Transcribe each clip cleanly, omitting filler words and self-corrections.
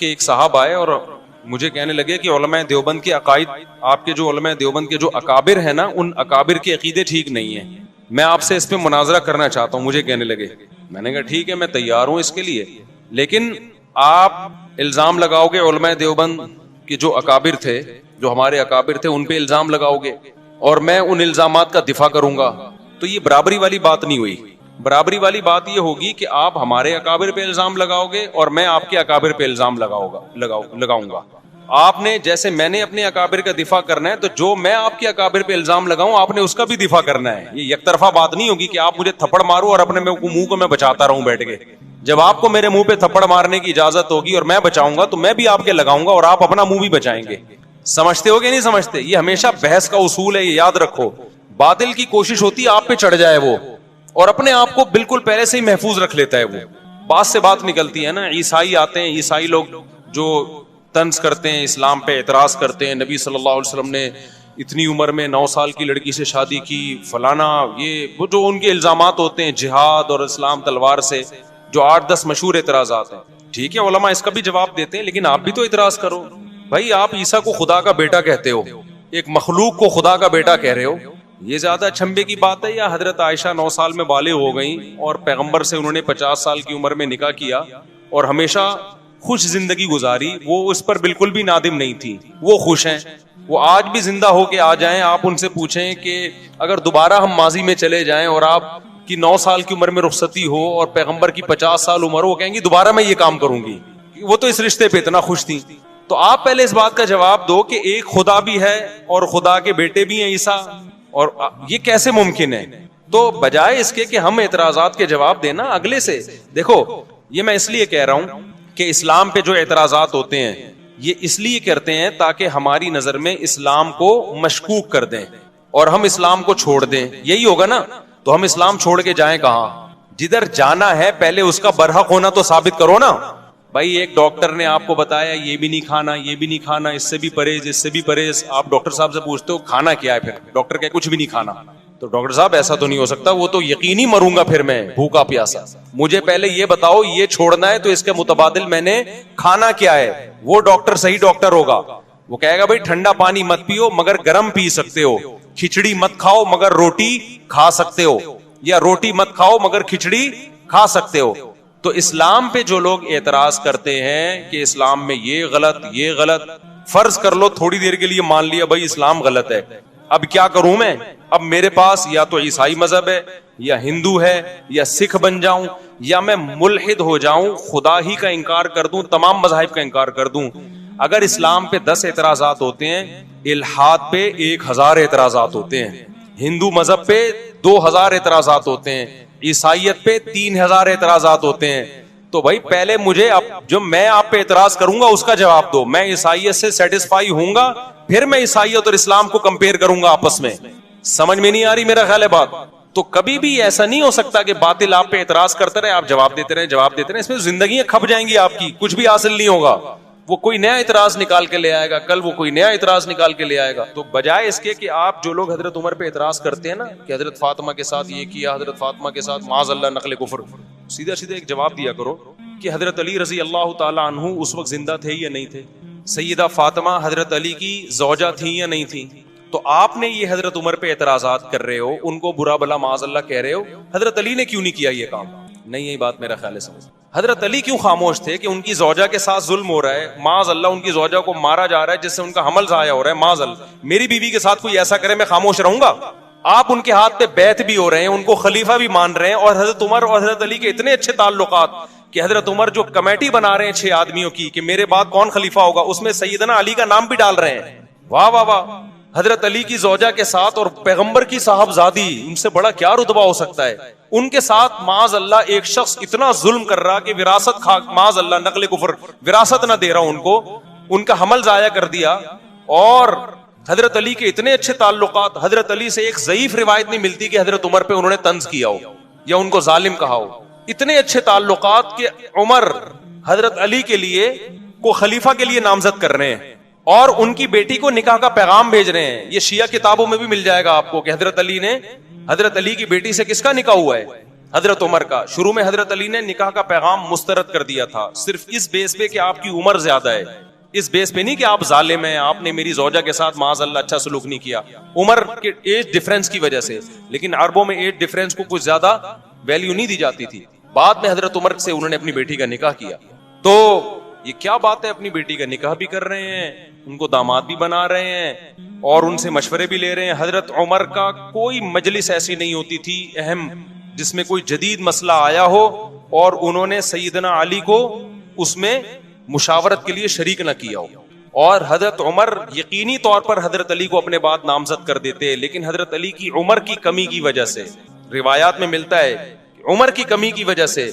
کہ ایک صاحب آئے اور مجھے کہنے لگے کہ علماء دیوبند کے عقائد، آپ کے جو علماء دیوبند کے جو اکابر ہیں نا، ان اکابر کے عقیدے ٹھیک نہیں ہیں، میں آپ سے اس پہ مناظرہ کرنا چاہتا ہوں. مجھے کہنے لگے. میں نے کہا ٹھیک ہے، میں تیار ہوں اس کے لیے، لیکن آپ الزام لگاؤ گے علماء دیوبند کے جو اکابر تھے، جو ہمارے اکابر تھے، ان پہ الزام لگاؤ گے اور میں ان الزامات کا دفاع کروں گا، تو یہ برابری والی بات نہیں ہوئی. برابری والی بات یہ ہوگی کہ آپ ہمارے اکابر پہ الزام لگاؤ گے اور میں آپ کے اکابر پہ الزام لگاؤں گا. آپ نے جیسے میں نے اپنے اکابر کا دفاع کرنا ہے، تو جو میں آپ کے اکابر پہ الزام لگاؤں آپ نے اس کا بھی دفاع کرنا ہے. یہ یک طرفہ بات نہیں ہوگی کہ آپ مجھے تھپڑ مارو اور اپنے منہ کو میں بچاتا رہوں بیٹھ کے. جب آپ کو میرے منہ پہ تھپڑ مارنے کی اجازت ہوگی اور میں بچاؤں گا تو میں بھی آپ کے لگاؤں گا اور آپ اپنا منہ بھی بچائیں گے. سمجھتے ہو کہ نہیں سمجھتے؟ یہ ہمیشہ بحث کا اصول ہے، یہ یاد رکھو. باطل کی کوشش ہوتی ہے آپ پہ چڑھ جائے وہ، اور اپنے آپ کو بالکل پہلے سے ہی محفوظ رکھ لیتا ہے. وہ بات سے بات نکلتی ہے نا. عیسائی آتے ہیں، عیسائی لوگ جو طنز کرتے ہیں، اسلام پہ اعتراض کرتے ہیں، نبی صلی اللہ علیہ وسلم نے اتنی عمر میں 9 سال کی لڑکی سے شادی کی، فلانا، یہ وہ جو ان کے الزامات ہوتے ہیں جہاد اور اسلام تلوار سے، جو 8-10 مشہور اعتراضات ہیں. ٹھیک ہے، علماء اس کا بھی جواب دیتے ہیں، لیکن آپ بھی تو اعتراض کرو. بھائی آپ عیسیٰ کو خدا کا بیٹا کہتے ہو، ایک مخلوق کو خدا کا بیٹا کہہ رہے ہو، یہ زیادہ چھمبے کی بات ہے؟ یا حضرت عائشہ 9 سال میں بالغ ہو گئیں اور پیغمبر سے انہوں نے 50 سال کی عمر میں نکاح کیا اور ہمیشہ خوش زندگی گزاری، وہ اس پر بالکل بھی نادم نہیں تھی، وہ خوش ہیں. وہ آج بھی زندہ ہو کے آ جائیں، آپ ان سے پوچھیں کہ اگر دوبارہ ہم ماضی میں چلے جائیں اور آپ کی 9 سال کی عمر میں رخصتی ہو اور پیغمبر کی 50 سال عمر ہو، وہ کہیں گی دوبارہ میں یہ کام کروں گی. وہ تو اس رشتے پہ اتنا خوش تھی. تو آپ پہلے اس بات کا جواب دو کہ ایک خدا بھی ہے اور خدا کے بیٹے بھی ہیں عیسیٰ، اور یہ کیسے ممکن ہے؟ تو بجائے اس کے کہ ہم اعتراضات کے جواب دینا اگلے سے، دیکھو یہ میں اس لیے کہہ رہا ہوں کہ اسلام پہ جو اعتراضات ہوتے ہیں یہ اس لیے کرتے ہیں تاکہ ہماری نظر میں اسلام کو مشکوک کر دیں اور ہم اسلام کو چھوڑ دیں. یہی ہوگا نا؟ تو ہم اسلام چھوڑ کے جائیں کہاں؟ جدھر جانا ہے پہلے اس کا برحق ہونا تو ثابت کرو نا. بھائی ایک ڈاکٹر نے آپ کو بتایا یہ بھی نہیں کھانا، یہ بھی نہیں کھانا، اس سے بھی پرہیز، اس سے بھی پرہیز. آپ ڈاکٹر صاحب سے پوچھتے ہو کھانا کیا ہے، پھر ڈاکٹر کہ کچھ بھی نہیں کھانا. تو ڈاکٹر صاحب ایسا تو نہیں ہو سکتا، وہ تو یقینی مروں گا پھر میں بھوکا پیاسا. مجھے پہلے یہ بتاؤ یہ چھوڑنا ہے تو اس کے متبادل میں نے کھانا کیا ہے. وہ ڈاکٹر صحیح ڈاکٹر ہوگا. وہ کہے گا بھائی ٹھنڈا پانی مت پیو مگر گرم پی سکتے ہو، کھچڑی مت کھاؤ مگر روٹی کھا سکتے ہو، یا روٹی مت کھاؤ مگر کھچڑی کھا سکتے ہو. تو اسلام پہ جو لوگ اعتراض کرتے ہیں کہ اسلام میں یہ غلط یہ غلط، فرض کر لو تھوڑی دیر کے لیے مان لیا بھائی اسلام غلط ہے، اب کیا کروں میں؟ اب میرے پاس یا تو عیسائی مذہب ہے یا ہندو ہے، یا سکھ بن جاؤں یا میں ملحد ہو جاؤں، خدا ہی کا انکار کر دوں، تمام مذاہب کا انکار کر دوں. اگر اسلام پہ 10 اعتراضات ہوتے ہیں، الحاد پہ 1000 اعتراضات ہوتے ہیں، ہندو مذہب پہ 2000 اعتراضات ہوتے ہیں، عیسائیت پہ 3000 اعتراضات ہوتے ہیں. تو بھائی پہلے مجھے اب جو میں آپ پہ اعتراض کروں گا اس کا جواب دو. میں عیسائیت سے سیٹسفائی ہوں گا، پھر میں عیسائیت اور اسلام کو کمپیئر کروں گا آپس میں. سمجھ میں نہیں آ رہی میرا خیال ہے بات؟ تو کبھی بھی ایسا نہیں ہو سکتا کہ باطل آپ پہ اعتراض کرتے رہے، آپ جواب دیتے رہے جواب دیتے رہے. اس میں زندگیاں کھپ جائیں گی آپ کی، کچھ بھی حاصل نہیں ہوگا. وہ کوئی نیا اعتراض نکال کے لے آئے گا، کل وہ کوئی نیا اعتراض نکال کے لے آئے گا. تو بجائے اس کے کہ آپ جو لوگ حضرت عمر پہ اعتراض کرتے ہیں نا کہ حضرت فاطمہ کے ساتھ یہ کیا، حضرت فاطمہ کے ساتھ معاذ اللہ نقل کفر، سیدھا سیدھا ایک جواب دیا کرو کہ حضرت علی رضی اللہ تعالی عنہ اس وقت زندہ تھے یا نہیں تھے؟ سیدہ فاطمہ حضرت علی کی زوجہ تھی یا نہیں تھی؟ تو آپ نے یہ حضرت عمر پہ اعتراضات کر رہے ہو، ان کو برا بلا معاذ اللہ کہہ رہے ہو، حضرت علی نے کیوں نہیں کیا یہ کام؟ نہیں، یہی بات میرا خیال ہے سمجھ. حضرت علی کیوں خاموش تھے کہ ان کی زوجہ کے ساتھ ظلم ہو رہا ہے، معاذ اللہ ان کی زوجہ کو مارا جا رہا ہے جس سے ان کا حمل ضائع ہو رہا ہے، معاذ اللہ. میری بیوی کے ساتھ کوئی ایسا کرے میں خاموش رہوں گا؟ آپ ان کے ہاتھ پہ بیعت بھی ہو رہے ہیں، ان کو خلیفہ بھی مان رہے ہیں، اور حضرت عمر اور حضرت علی کے اتنے اچھے تعلقات کہ حضرت عمر جو کمیٹی بنا رہے ہیں 6 آدمیوں کی کہ میرے بعد کون خلیفہ ہوگا، اس میں سیدنا علی کا نام بھی ڈال رہے ہیں. واہ واہ واہ. حضرت علی کی زوجہ کے ساتھ اور پیغمبر کی صاحبزادی، ان سے بڑا کیا رتبہ ہو سکتا ہے؟ ان کے ساتھ معاذ اللہ ایک شخص اتنا ظلم کر رہا کہ وراثت معاذ اللہ نقل کفر، وراثت نہ دے رہا ان کو، ان کا حمل ضائع کر دیا. اور حضرت علی کے اتنے اچھے تعلقات، حضرت علی سے ایک ضعیف روایت نہیں ملتی کہ حضرت عمر پہ انہوں نے طنز کیا ہو یا ان کو ظالم کہا ہو. اتنے اچھے تعلقات کہ عمر حضرت علی کے لیے کو خلیفہ کے لیے نامزد کر رہے ہیں اور ان کی بیٹی کو نکاح کا پیغام بھیج رہے ہیں. یہ شیعہ کتابوں میں بھی مل جائے گا آپ کو کہ حضرت علی نے حضرت علی کی بیٹی سے کس کا نکاح ہوا ہے؟ حضرت عمر کا. شروع میں حضرت علی نے نکاح کا پیغام مسترد کر دیا تھا, صرف اس بیس پہ کہ آپ کی عمر زیادہ ہے, اس بیس پہ نہیں کہ آپ ظالم ہیں, آپ نے میری زوجہ کے ساتھ معاذ اللہ اچھا سلوک نہیں کیا, عمر کے ایج ڈفرنس کی وجہ سے. لیکن عربوں میں ایج ڈفرنس کو کچھ زیادہ ویلیو نہیں دی جاتی تھی. بعد میں حضرت عمر سے انہوں نے اپنی بیٹی کا نکاح کیا. تو یہ کیا بات ہے, اپنی بیٹی کا نکاح بھی کر رہے ہیں, ان کو داماد بھی بنا رہے ہیں اور ان سے مشورے بھی لے رہے ہیں. حضرت عمر کا کوئی مجلس ایسی نہیں ہوتی تھی اہم جس میں کوئی جدید مسئلہ آیا ہو اور انہوں نے سیدنا علی کو اس میں مشاورت کے لیے شریک نہ کیا ہو. اور حضرت عمر یقینی طور پر حضرت علی کو اپنے بعد نامزد کر دیتے, لیکن حضرت علی کی عمر کی کمی کی وجہ سے, روایات میں ملتا ہے عمر کی کمی کی وجہ سے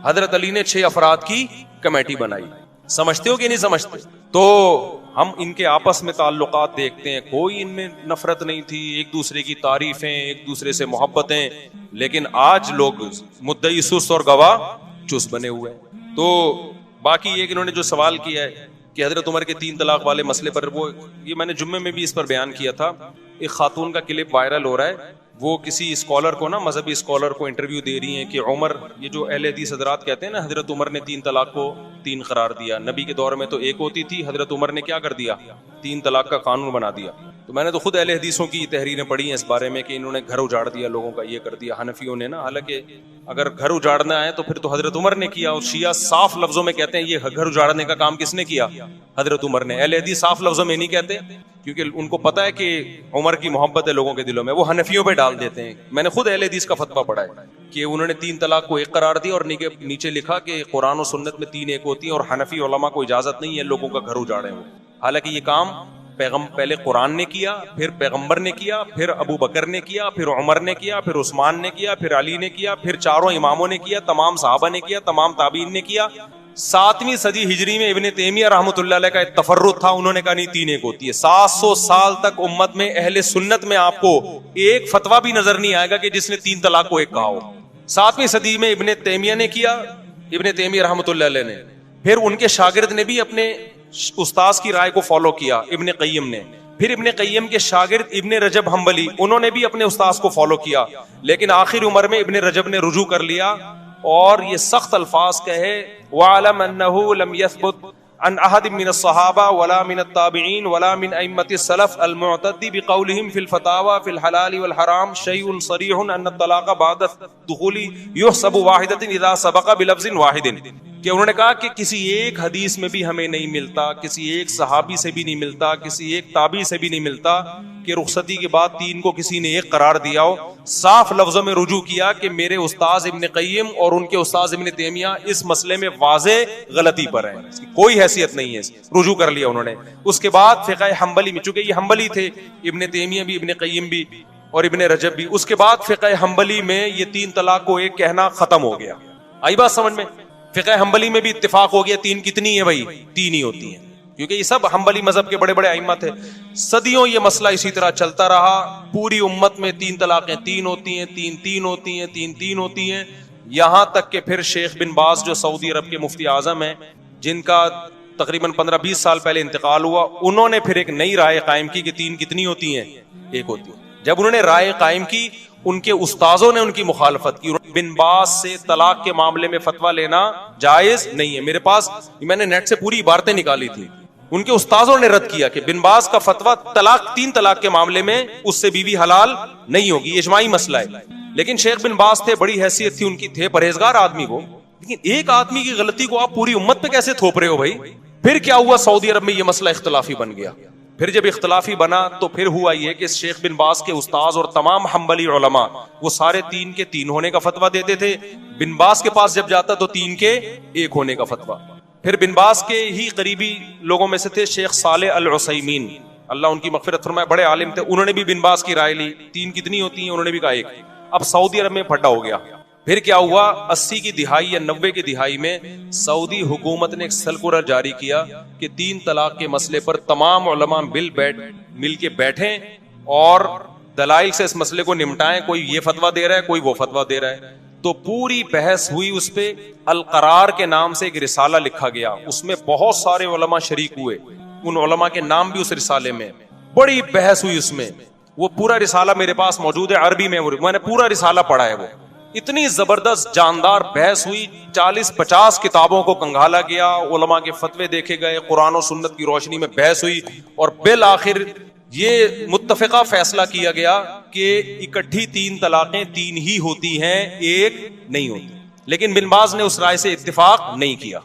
حضرت علی نے 6 افراد کی کمیٹی بنائی. سمجھتے ہو کہ نہیں سمجھتے؟ تو ہم ان کے آپس میں تعلقات دیکھتے ہیں, کوئی ان میں نفرت نہیں تھی, ایک دوسرے کی تعریفیں, ایک دوسرے سے محبتیں. لیکن آج لوگ مدعی سست اور گواہ چست بنے ہوئے ہیں. تو باقی ایک انہوں نے جو سوال کیا ہے کہ حضرت عمر کے 3 طلاق والے مسئلے پر, وہ یہ میں نے جمعے میں بھی اس پر بیان کیا تھا. ایک خاتون کا کلپ وائرل ہو رہا ہے, وہ کسی اسکالر کو نا, مذہبی اسکالر کو انٹرویو دے رہی ہیں کہ عمر, یہ جو اہل حدیث حضرات کہتے ہیں نا حضرت عمر نے 3 طلاق کو 3 قرار دیا, نبی کے دور میں تو 1 ہوتی تھی, حضرت عمر نے کیا کر دیا, 3 طلاق کا قانون بنا دیا. تو میں نے تو خود اہل حدیثوں کی تحریریں پڑھی ہیں اس بارے میں کہ انہوں نے گھر اجاڑ دیا لوگوں کا, یہ کر دیا حنفیوں نے نا. حالانکہ اگر گھر اجاڑنا ہے تو پھر تو حضرت عمر نے کیا, اور شیعہ صاف لفظوں میں کہتے ہیں یہ گھر اجاڑنے کا کام کس نے کیا, حضرت عمر نے. اہل حدیث صاف لفظوں میں نہیں کہتے کیونکہ ان کو پتا ہے کہ عمر کی محبت ہے لوگوں کے دلوں میں, وہ حنفیوں پہ ڈال دیتے ہیں. میں نے خود اہل حدیث کا فتویٰ پڑھا ہے کہ انہوں نے 3 طلاق کو 1 قرار دیا اور نیچے لکھا کہ قرآن و سنت میں 3 1 ہوتی ہیں اور حنفی علماء کو اجازت نہیں ہے لوگوں کا گھر اجاڑے ہو. حالانکہ یہ کام پہلے قرآن نے کیا, پھر پیغمبر نے کیا, پھر ابو بکر نے کیا, پھر عمر نے کیا, پھر عثمان نے کیا, پھر علی نے کیا, پھر 4 اماموں نے کیا, تمام صحابہ نے کیا, تمام تابعین نے کیا. 7ویں صدی ہجری میں ابن تیمیہ رحمۃ اللہ علیہ کا ایک تفرد تھا, انہوں نے کہا نہیں 3 1 ہوتی ہے. 700 سال تک امت میں اہل سنت میں آپ کو ایک فتویٰ بھی نظر نہیں آئے گا کہ جس نے 3 طلاق کو 1 کہا ہو. 7ویں صدی میں ابن تیمیہ نے کیا, ابن تیمیہ رحمۃ اللہ علیہ نے, پھر ان کے شاگرد نے بھی اپنے استاذ کی رائے کو فالو کیا, ابن قیم نے, پھر ابن قیم کے شاگرد ابن رجب حنبلی, انہوں نے بھی اپنے استاذ کو فالو کیا. لیکن آخر عمر میں ابن رجب نے رجوع کر لیا اور یہ سخت الفاظ کہے وَعَلَمْ أَنَّهُ لَمْ يَثْبُتْ عن أحد من الصحابة ولا من التابعين ولا من أئمة السلف المعتد بقولهم في الفتاوى في الحلال والحرام شيء صريح أن الطلاق بعد الدخول يحسب واحدة إذا سبق بلفظ واحد. کہ انہوں نے کہا کہ کسی ایک حدیث میں بھی ہمیں نہیں ملتا, کسی ایک صحابی سے بھی نہیں ملتا, کسی ایک تابعی سے بھی نہیں ملتا کہ رخصتی کے بعد 3 کو کسی نے 1 قرار دیا ہو. صاف لفظوں میں رجوع کیا کہ میرے استاذ ابن قیم اور ان کے استاذ ابن تیمیہ اس مسئلے میں واضح غلطی پر ہیں, اس کی کوئی حیثیت نہیں ہے. رجوع کر لیا انہوں نے. اس کے بعد فقہ حنبلی میں, چونکہ یہ حنبلی تھے, ابن تیمیہ بھی, ابن قیم بھی اور ابن رجب بھی, اس کے بعد فقہ حنبلی میں یہ 3 طلاق کو 1 کہنا ختم ہو گیا. آئی بات سمجھ میں؟ فقہ حنبلی میں بھی اتفاق ہو گیا 3 کتنی ہے بھائی, 3 ہی ہوتی ہیں, کیونکہ یہ سب حنبلی مذہب کے بڑے بڑے ائمہ تھے. صدیوں یہ مسئلہ اسی طرح چلتا رہا, پوری امت میں 3 طلاقیں 3 ہوتی ہیں, 3 3 ہوتی ہیں, 3 3 ہوتی ہیں, یہاں تک کہ پھر شیخ بن باز جو سعودی عرب کے مفتی اعظم ہیں, جن کا تقریباً 15-20 سال پہلے انتقال ہوا, انہوں نے پھر ایک نئی رائے قائم کی کہ 3 کتنی ہوتی ہیں, 1 ہوتی ہیں. جب انہوں نے رائے قائم کی, ان کے استاذوں نے ان کی مخالفت کی. بن باز سے طلاق کے معاملے میں فتویٰ لینا جائز نہیں ہے. میرے پاس میں نے نیٹ سے پوری عبارتیں نکالی تھی, ان کے استاذوں نے رد کیا کہ بن باز کا فتویٰ 3 طلاق کے معاملے میں اس سے بیوی حلال نہیں ہوگی, یہ اجماعی مسئلہ ہے. لیکن شیخ بن باز تھے, بڑی حیثیت تھی ان کی, تھے پرہیزگار آدمی وہ, لیکن ایک آدمی کی غلطی کو آپ پوری امت پہ کیسے تھوپ رہے ہو بھائی؟ پھر کیا ہوا, سعودی عرب میں یہ مسئلہ اختلافی بن گیا. پھر جب اختلافی بنا تو پھر ہوا یہ کہ شیخ بن باز کے استاذ اور تمام حنبلی علماء وہ سارے 3 کے 3 ہونے کا فتویٰ دیتے تھے. بن باز کے پاس جب جاتا تو 3 کے 1 ہونے کا فتویٰ. پھر بن باز کے ہی قریبی لوگوں میں سے تھے شیخ صالح العثیمین, اللہ ان کی مغفرت فرمائے, بڑے عالم تھے, انہوں نے بھی بن باز کی رائے لی, 3 کتنی ہوتی ہیں, انہوں نے بھی کہا 1. اب سعودی عرب میں پھڈا ہو گیا. پھر کیا ہوا, 80 کی دہائی یا 90 کی دہائی میں سعودی حکومت نے ایک سرکولر جاری کیا کہ 3 طلاق کے مسئلے پر تمام علماء مل کے بیٹھیں اور دلائل سے اس مسئلے کو نمٹائیں. کوئی یہ فتویٰ دے رہا ہے, کوئی وہ فتویٰ دے رہا ہے. تو پوری بحث ہوئی اس پہ. القرار کے نام سے ایک رسالہ لکھا گیا, اس میں بہت سارے علماء شریک ہوئے, ان علماء کے نام بھی اس رسالے میں. بڑی بحث ہوئی اس میں, وہ پورا رسالہ میرے پاس موجود ہے عربی میں, نے پورا رسالہ پڑھا ہے وہ. اتنی زبردست جاندار بحث ہوئی, 40-50 کتابوں کو کنگھالا گیا, علماء کے فتوے دیکھے گئے, قرآن و سنت کی روشنی میں بحث ہوئی, اور بالآخر یہ متفقہ فیصلہ کیا گیا کہ اکٹھی 3 طلاقیں 3 ہی ہوتی ہیں, 1 نہیں ہوتی. لیکن بن باز نے اس رائے سے اتفاق نہیں کیا,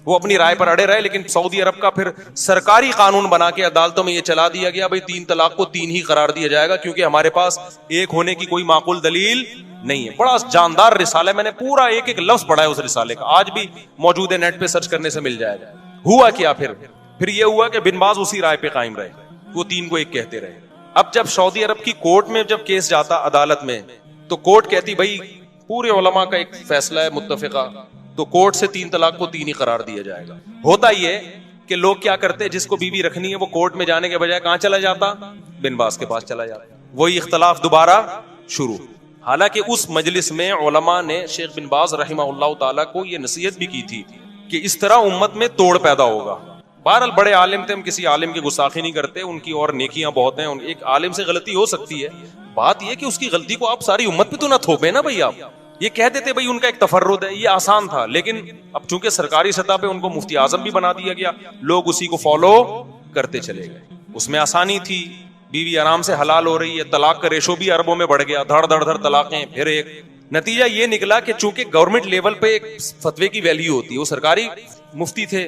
وہ اپنی رائے پر اڑے رہے. لیکن سعودی عرب کا پھر سرکاری قانون بنا کے عدالتوں میں یہ چلا دیا گیا, بھائی 3 طلاق کو 3 ہی قرار دیا جائے گا, کیونکہ ہمارے پاس 1 ہونے کی کوئی معقول دلیل نہیں ہے. بڑا جاندار رسالہ ہے, میں نے پورا ایک ایک لفظ پڑھا ہے اس رسالے کا, آج بھی موجود ہے, نیٹ پہ سرچ کرنے سے مل جائے گا. ہوا کیا پھر یہ ہوا کہ بن باز اسی رائے پہ قائم رہے, وہ 3 کو 1 کہتے رہے. اب جب سعودی عرب کی کورٹ میں جب کیس جاتا عدالت میں, تو کورٹ کہتی بھائی پورے علماء کا ایک فیصلہ ہے متفقہ, تو کورٹ سے 3 طلاق کو 3 ہی قرار دیا جائے گا. ہوتا یہ کہ لوگ کیا کرتے, جس کو بیوی رکھنی ہے وہ کورٹ میں جانے کے بجائے کہاں چلا جاتا, بن باز کے پاس چلا جاتا, وہی اختلاف دوبارہ شروع. حالانکہ اس مجلس میں علماء نے شیخ بن باز رحمہ اللہ تعالیٰ کو یہ نصیحت بھی کی تھی کہ اس طرح امت میں توڑ پیدا ہوگا. بہرحال بڑے عالم تھے, ہم کسی عالم کی گستاخی نہیں کرتے, ان کی اور نیکیاں بہت ہیں. ایک عالم سے غلطی ہو سکتی ہے, بات یہ کہ اس کی غلطی کو آپ ساری امت پہ تو نہ تھوپیں نا بھائی. آپ یہ کہہ دیتے بھائی ان کا ایک تفرد ہے, یہ آسان تھا. لیکن اب چونکہ سرکاری سطح پہ ان کو مفتی اعظم بھی بنا دیا گیا, لوگ اسی کو فالو کرتے چلے گئے. اس میں آسانی تھی, بیوی آرام سے حلال ہو رہی ہے, طلاق کا ریشو بھی اربوں میں بڑھ گیا, دھڑ دھڑ دھڑ طلاقیں. پھر ایک نتیجہ یہ نکلا کہ چونکہ گورنمنٹ لیول پہ ایک فتوے کی ویلیو ہوتی ہے, وہ سرکاری مفتی تھے,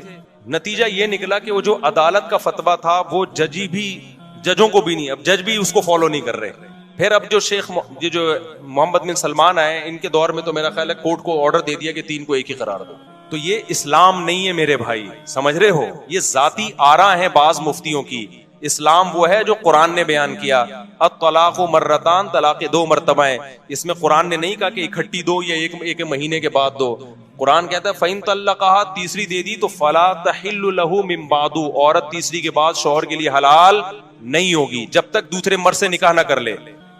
نتیجہ یہ نکلا کہ وہ جو عدالت کا فتویٰ تھا وہ ججوں کو بھی نہیں, اب جج بھی اس کو فالو نہیں کر رہے. پھر اب جو شیخ جو محمد بن سلمان آئے, ان کے دور میں تو میرا خیال ہے کورٹ کو آرڈر دے دیا کہ 3 کو 1 ہی قرار دو. تو یہ اسلام نہیں ہے میرے بھائی, سمجھ رہے ہو, یہ ذاتی آراء ہیں بعض مفتیوں کی. اسلام وہ ہے جو قرآن نے بیان کیا, الطلاق مرتان, طلاق 2 مرتبہ ہیں. اس میں قرآن نے نہیں کہا کہ اکٹھی دو یا ایک مہینے کے بعد دو. قرآن کہتا ہے فَإِن طَلَّقَهَا, تیسری دے دی تو فَلَا تَحِلُّ لَهُ مِن بَعْدُ, عورت تیسری کے بعد شوہر کے لیے حلال نہیں ہوگی جب تک دوسرے مرد سے نکاح نہ کر لے.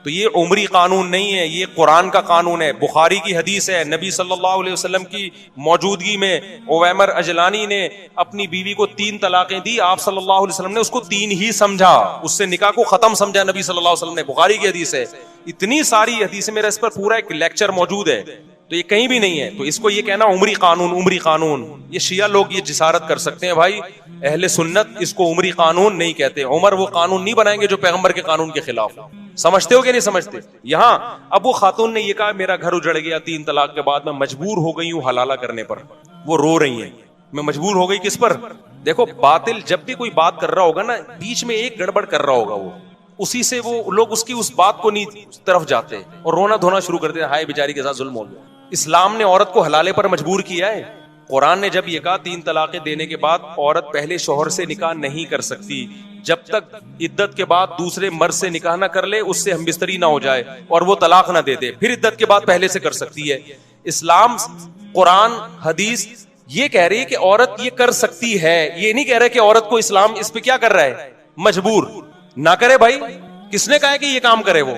تو یہ عمری قانون نہیں ہے, یہ قرآن کا قانون ہے. بخاری کی حدیث ہے, نبی صلی اللہ علیہ وسلم کی موجودگی میں عویمر اجلانی نے اپنی بیوی کو 3 طلاقیں دی, آپ صلی اللہ علیہ وسلم نے اس کو 3 ہی سمجھا, اس سے نکاح کو ختم سمجھا نبی صلی اللہ علیہ وسلم نے. بخاری کی حدیث ہے. اتنی ساری حدیث, میرا اس پر پورا ایک لیکچر موجود ہے, تو یہ کہیں بھی نہیں ہے. تو اس کو یہ کہنا عمری قانون, یہ شیعہ لوگ یہ جسارت کر سکتے ہیں بھائی, اہل سنت اس کو عمری قانون نہیں کہتے. عمر وہ قانون نہیں بنائیں گے جو پیغمبر کے قانون کے خلاف. سمجھتے ہو کہ نہیں سمجھتے؟ یہاں اب وہ خاتون نے یہ کہا میرا گھر اجڑ گیا 3 طلاق کے بعد, میں مجبور ہو گئی ہوں حلالہ کرنے پر. وہ رو رہی ہیں, میں مجبور ہو گئی کس پر؟ دیکھو باطل جب بھی کوئی بات کر رہا ہوگا نا, بیچ میں ایک گڑبڑ کر رہا ہوگا, وہ اسی سے وہ لوگ اس کی اس بات کو نہیں طرف جاتے اور رونا دھونا شروع کر دیتے, ہائے بیچاری کے ساتھ ظلم ہو گیا. اسلام نے عورت کو حلالے پر مجبور کیا ہے. قرآن نے جب یہ کہا 3 طلاقیں دینے کے بعد عورت پہلے شوہر سے نکاح نہیں کر سکتی جب تک عدت کے بعد دوسرے مرد سے نکاح نہ کر لے, اس سے ہم بستری نہ ہو جائے اور وہ طلاق نہ دے دے, پھر عدت کے بعد پہلے سے کر سکتی ہے. اسلام, قرآن, حدیث یہ کہہ رہی ہے کہ عورت یہ کر سکتی ہے, یہ نہیں کہہ رہا کہ عورت کو اسلام اس پہ کیا کر رہا ہے, مجبور نہ کرے. بھائی کس نے کہا ہے کہ یہ کام کرے وہ؟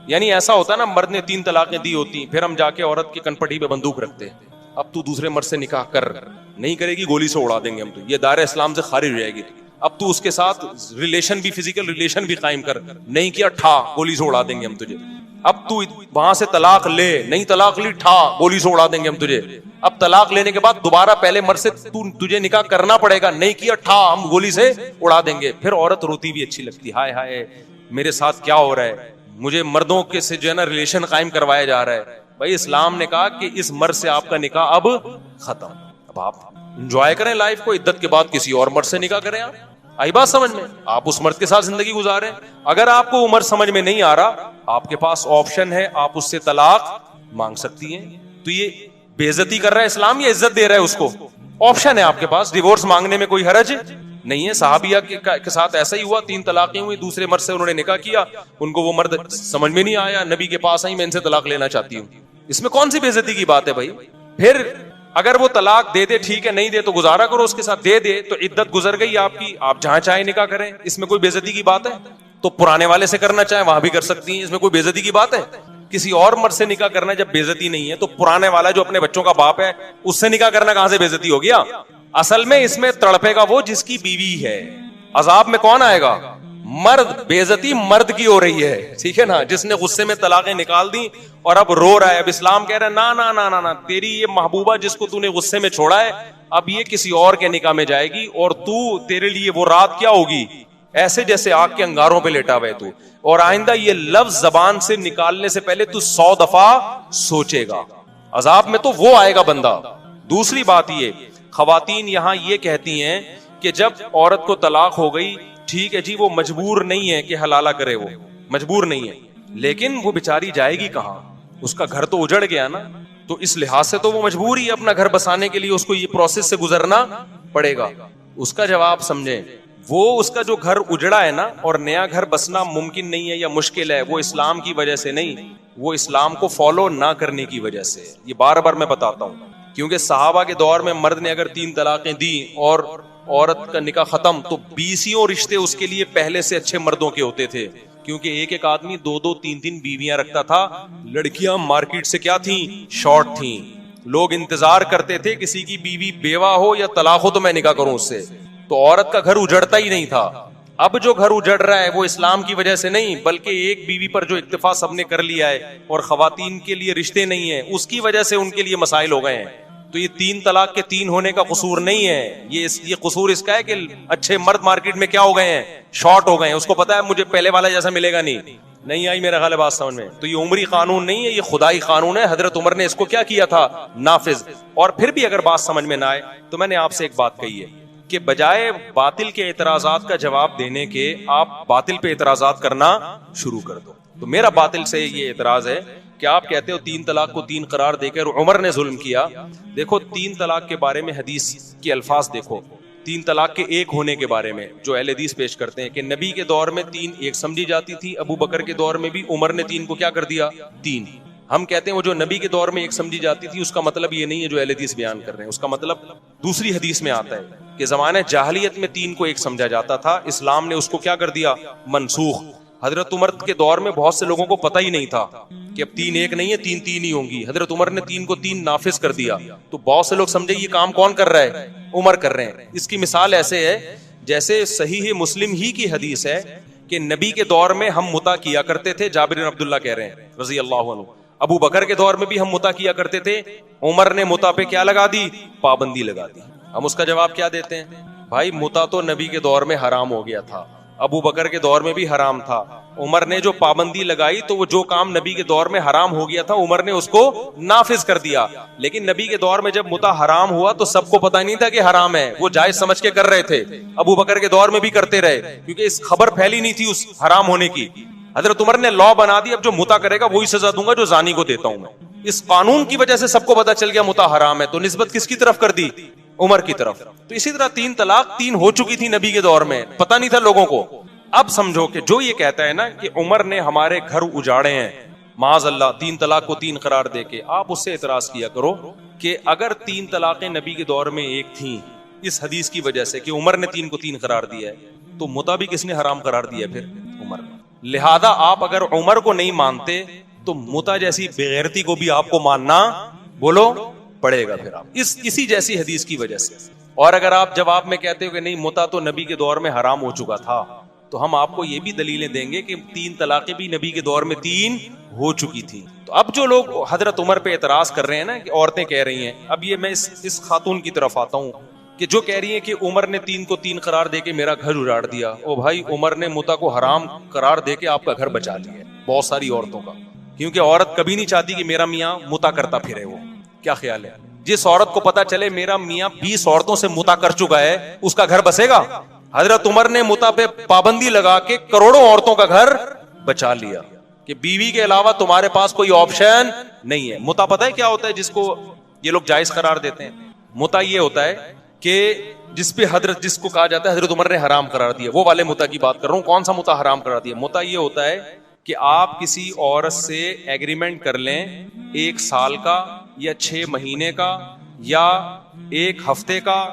یعنی ایسا ہوتا ہے نا, مرد نے 3 طلاقیں دی ہوتی, پھر ہم جا کے عورت کی کنپٹی پہ بندوق رکھتے, اب تو دوسرے مرد سے نکاح کر, نہیں کرے گی گولی سے اڑا دیں گے ہم, تو یہ دائرہ اسلام سے خارج ہو جائے گی. اب تو اس کے ساتھ ریلیشن بھی, فزیکل ریلیشن بھی قائم کر, نہیں کیا ٹھا گولی سے اڑا دیں گے ہم تجھے. اب تو وہاں سے طلاق لے, نہیں طلاق لی ٹھا گولی سے اڑا دیں گے ہم تجھے. اب طلاق لینے کے بعد دوبارہ پہلے مرد سے تجھے نکاح کرنا پڑے گا, نہیں کیا ٹھا ہم گولی سے اڑا دیں گے. پھر عورت روتی بھی اچھی لگتی, ہائے ہائے میرے ساتھ کیا ہو رہا ہے, مجھے مردوں کے سے جو ہے نا ریلیشن قائم کروایا جا رہا ہے. بھائی اسلام نے کہا کہ اس مرد سے آپ کا نکاح اب ختم, اب آپ انجوائے کریں لائف کو, عدت کے بعد کسی اور مرد سے نکاح کریں. آپ آئی بات سمجھ میں, آپ اس مرد کے ساتھ زندگی گزاریں. اگر آپ کو عمر سمجھ میں نہیں آ رہا, آپ کے پاس آپشن ہے, آپ اس سے طلاق مانگ سکتی ہیں. تو یہ بے عزتی کر رہا ہے اسلام یا عزت دے رہا ہے اس کو؟ آپشن ہے آپ کے پاس, ڈیورس مانگنے میں کوئی حرج نہیں ہے. صحابیہ کے ساتھ ایسا ہی ہوا, 3 طلاقیں ہوئی, دوسرے مرد سے انہوں نے نکاح کیا, ان کو وہ مرد سمجھ میں نہیں آیا, نبی کے پاس آئی, میں ان سے طلاق لینا چاہتی ہوں. اس میں کون سی بے عزتی کی بات ہے بھائی؟ پھر اگر وہ طلاق دے دے ٹھیک ہے, نہیں دے تو گزارا کرو اس کے ساتھ, دے دے تو عدت گزر گئی آپ کی, آپ جہاں چاہیں نکاح کریں, اس میں کوئی بے عزتی کی بات ہے؟ تو پرانے والے سے کرنا چاہیں وہاں بھی کر سکتی ہیں, اس میں کوئی بے عزتی کی بات ہے؟ کسی اور مرد سے نکاح کرنا جب بے عزتی نہیں ہے, تو پرانے والا جو اپنے بچوں کا باپ ہے اس سے نکاح کرنا کہاں سے بے عزتی ہو گیا؟ اصل میں اس میں تڑپے گا وہ جس کی بیوی ہے. عذاب میں کون آئے گا؟ مرد بے عزتی مرد کی ہو رہی ہے, ٹھیک ہے نا, جس نے غصے میں طلاقیں نکال دی اور اب رو رہا ہے. اب اسلام کہہ رہا ہے نا نا نا نا نا, تیری یہ محبوبہ جس کو تو نے غصے میں چھوڑا ہے اب یہ کسی اور کے نکاح میں جائے گی, اور تو تیرے لیے وہ رات کیا ہوگی, ایسے جیسے آگ کے انگاروں پہ لیٹا ہوئے تو, اور آئندہ یہ لفظ زبان سے نکالنے سے پہلے تو 100 دفعہ سوچے گا. عذاب میں تو وہ آئے گا بندہ. دوسری بات یہ, خواتین یہاں یہ کہتی ہیں کہ جب عورت کو طلاق ہو گئی, ٹھیک ہے جی, وہ مجبور نہیں ہے کہ حلالہ کرے, وہ مجبور نہیں ہے, لیکن وہ بیچاری جائے گی کہاں, اس کا گھر تو اجڑ گیا نا, تو اس لحاظ سے تو وہ مجبور ہی اپنا گھر بسانے کے لیے اس کو یہ پروسیس سے گزرنا پڑے گا. اس کا جواب سمجھیں, وہ اس کا جو گھر اجڑا ہے نا اور نیا گھر بسنا ممکن نہیں ہے یا مشکل ہے, وہ اسلام کی وجہ سے نہیں, وہ اسلام کو فالو نہ کرنے کی وجہ سے. یہ بار بار میں بتاتا ہوں, کیونکہ صحابہ کے دور میں مرد نے اگر 3 طلاقیں دی اور عورت کا نکاح ختم, تو 20 رشتے اس کے لیے پہلے سے اچھے مردوں کے ہوتے تھے, کیونکہ ایک ایک آدمی 2 3 بیویاں رکھتا تھا. لڑکیاں مارکیٹ سے کیا تھیں, شارٹ تھیں. لوگ انتظار کرتے تھے کسی کی بیوی بیوہ ہو یا طلاق ہو تو میں نکاح کروں اس سے, تو عورت کا گھر اجڑتا ہی نہیں تھا. اب جو گھر اجڑ رہا ہے وہ اسلام کی وجہ سے نہیں, بلکہ ایک بیوی پر جو اکتفا سب نے کر لیا ہے اور خواتین کے لیے رشتے نہیں ہیں, اس کی وجہ سے ان کے لیے مسائل ہو گئے ہیں. تو یہ 3 طلاق کے 3 ہونے کا قصور نہیں ہے, یہ قصور اس کا ہے کہ اچھے مرد مارکیٹ میں کیا ہو گئے ہیں, شارٹ ہو گئے ہیں. اس کو پتا ہے مجھے پہلے والا جیسا ملے گا نہیں آئی میرا خیال ہے بات سمجھ میں. تو یہ عمری قانون نہیں ہے, یہ خدائی قانون ہے. حضرت عمر نے اس کو کیا کیا تھا, نافذ. اور پھر بھی اگر بات سمجھ میں نہ آئے تو میں نے آپ سے ایک بات کہی ہے کہ بجائے باطل کے اعتراضات کا جواب دینے کے آپ باطل پہ اعتراضات کرنا شروع کر دو. تو میرا باطل سے یہ اعتراض ہے کہ آپ کہتے ہو 3 طلاق کو 3 قرار دے کر عمر نے ظلم کیا. دیکھو 3 طلاق کے بارے میں حدیث کے الفاظ دیکھو, 3 طلاق کے 1 ہونے کے بارے میں جو اہل حدیث پیش کرتے ہیں کہ نبی کے دور میں 3 1 سمجھی جاتی تھی, ابو بکر کے دور میں بھی عمر نے 3 کو کیا کر دیا 3. ہم کہتے ہیں وہ جو نبی کے دور میں 1 سمجھی جاتی تھی اس کا مطلب یہ نہیں ہے جو اہل حدیث بیان کر رہے ہیں, اس کا مطلب دوسری حدیث میں آتا ہے کہ زمانہ جاہلیت میں 3 کو 1 سمجھا جاتا تھا, اسلام نے اس کو کیا کر دیا, منسوخ. حضرت عمر کے دور میں بہت سے لوگوں کو پتہ ہی نہیں تھا کہ اب 3 1 نہیں ہے 3 3 ہی ہوں گی. حضرت عمر نے 3 کو 3 نافذ کر دیا, تو بہت سے لوگ سمجھے یہ کام کون کر رہا ہے, عمر کر رہے ہیں. اس کی مثال ایسے ہے جیسے صحیح مسلم ہی کی حدیث ہے کہ نبی کے دور میں ہم متا کیا کرتے تھے, جابر بن عبداللہ کہہ رہے ہیں رضی اللہ عنہ. ابو بکر کے دور میں بھی ہم متا کیا کرتے تھے, عمر نے متا پہ کیا لگا دی, پابندی لگا دی. ہم اس کا جواب کیا دیتے ہیں, بھائی متا تو نبی کے دور میں حرام ہو گیا تھا, ابو بکر کے دور میں بھی حرام تھا, عمر نے جو پابندی لگائی تو وہ جو کام نبی کے دور میں حرام ہو گیا تھا عمر نے اس کو نافذ کر دیا. لیکن نبی کے دور میں جب متا حرام ہوا تو سب کو پتہ نہیں تھا کہ حرام ہے, وہ جائز سمجھ کے کر رہے تھے. ابو بکر کے دور میں بھی کرتے رہے کیونکہ اس خبر پھیلی نہیں تھی اس حرام ہونے کی. حضرت عمر نے لا بنا دی, اب جو متا کرے گا وہی سزا دوں گا جو زانی کو دیتا ہوں میں. اس قانون کی وجہ سے سب کو پتہ چل گیا متا حرام ہے, تو نسبت کس کی طرف کر دی, عمر کی طرف. تو اسی طرح 3 طلاق 3 ہو چکی تھی نبی کے دور میں, پتہ نہیں تھا لوگوں کو. اب سمجھو کہ جو یہ کہتا ہے نا کہ عمر نے ہمارے گھر اجاڑے ہیں, معاذ اللہ 3 طلاق کو 3 قرار دے کے, آپ اس سے اعتراض کیا کرو کہ اگر 3 طلاقیں نبی کے دور میں 1 تھیں اس حدیث کی وجہ سے کہ عمر نے 3 کو 3 قرار دیا ہے, تو متا بھی کس نے حرام قرار دیا پھر, عمر نے. لہذا آپ اگر عمر کو نہیں مانتے تو متا جیسی بغیرتی کو بھی آپ کو ماننا بولو پڑے گا پھر آپ اسی جیسی حدیث کی وجہ سے. اور اگر آپ جواب میں کہتے ہو کہ نہیں متا تو نبی کے دور میں حرام ہو چکا تھا, تو ہم آپ کو یہ بھی دلیلیں دیں گے کہ 3 طلاقیں بھی نبی کے دور میں 3 ہو چکی تھی. تو اب جو لوگ حضرت عمر پہ اعتراض کر رہے ہیں نا کہ عورتیں کہہ رہی ہیں, اب یہ میں اس خاتون کی طرف آتا ہوں کہ جو کہہ رہی ہیں کہ عمر نے 3 کو 3 قرار دے کے میرا گھر اجاڑ دیا. او بھائی عمر نے متا کو حرام قرار دے کے آپ کا گھر بچا لیا ہے بہت ساری عورتوں کا, کیونکہ عورت کبھی نہیں چاہتی کہ میرا میاں متا کرتا پھرے. وہ کیا خیال ہے, جس عورت کو پتا چلے میرا میاں 20 عورتوں سے متا کر چکا ہے اس کا گھر بسے گا؟ حضرت عمر نے متا پہ پابندی لگا کے کروڑوں عورتوں کا گھر بچا لیا کہ بیوی کے علاوہ تمہارے پاس کوئی آپشن نہیں ہے. متا پتہ ہے کیا ہوتا ہے جس کو یہ لوگ جائز قرار دیتے ہیں؟ متا یہ ہوتا ہے کہ جس کو کہا جاتا ہے حضرت عمر نے حرام قرار دیا, وہ والے متا کی بات کر رہا ہوں. کون سا متا حرام قرار دیا؟ متا یہ ہوتا ہے کہ آپ کسی عورت سے ایگریمنٹ کر لیں 1 سال کا یا 6 مہینے کا یا 1 ہفتے کا,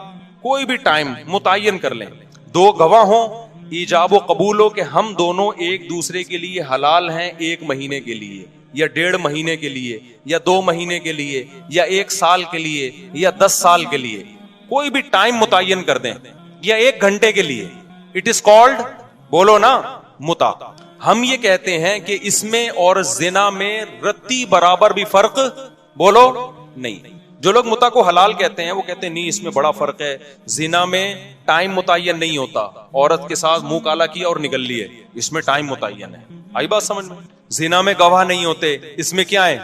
کوئی بھی ٹائم متعین کر لیں, 2 گواہ ہوں, ایجاب و قبول ہو کہ ہم دونوں ایک دوسرے کے لیے حلال ہیں 1 مہینے کے لیے یا 1.5 مہینے کے لیے یا 2 مہینے کے لیے یا 1 سال کے لیے یا 10 سال کے لیے, کوئی بھی ٹائم متعین کر دیں یا 1 گھنٹے کے لیے. اٹ از کالڈ بولو نا, متا. ہم یہ کہتے ہیں کہ اس میں اور زنا میں رتی برابر بھی فرق بولو نہیں. جو لوگ متا کو حلال کہتے ہیں وہ کہتے ہیں نہیں اس میں بڑا فرق ہے, زنا میں ٹائم متعین نہیں ہوتا, عورت کے ساتھ منہ کالا کیا اور نکل لیے, اس میں ٹائم متعین ہے. آئی بات سمجھ میں؟ زنا میں گواہ نہیں ہوتے, اس میں کیا ہے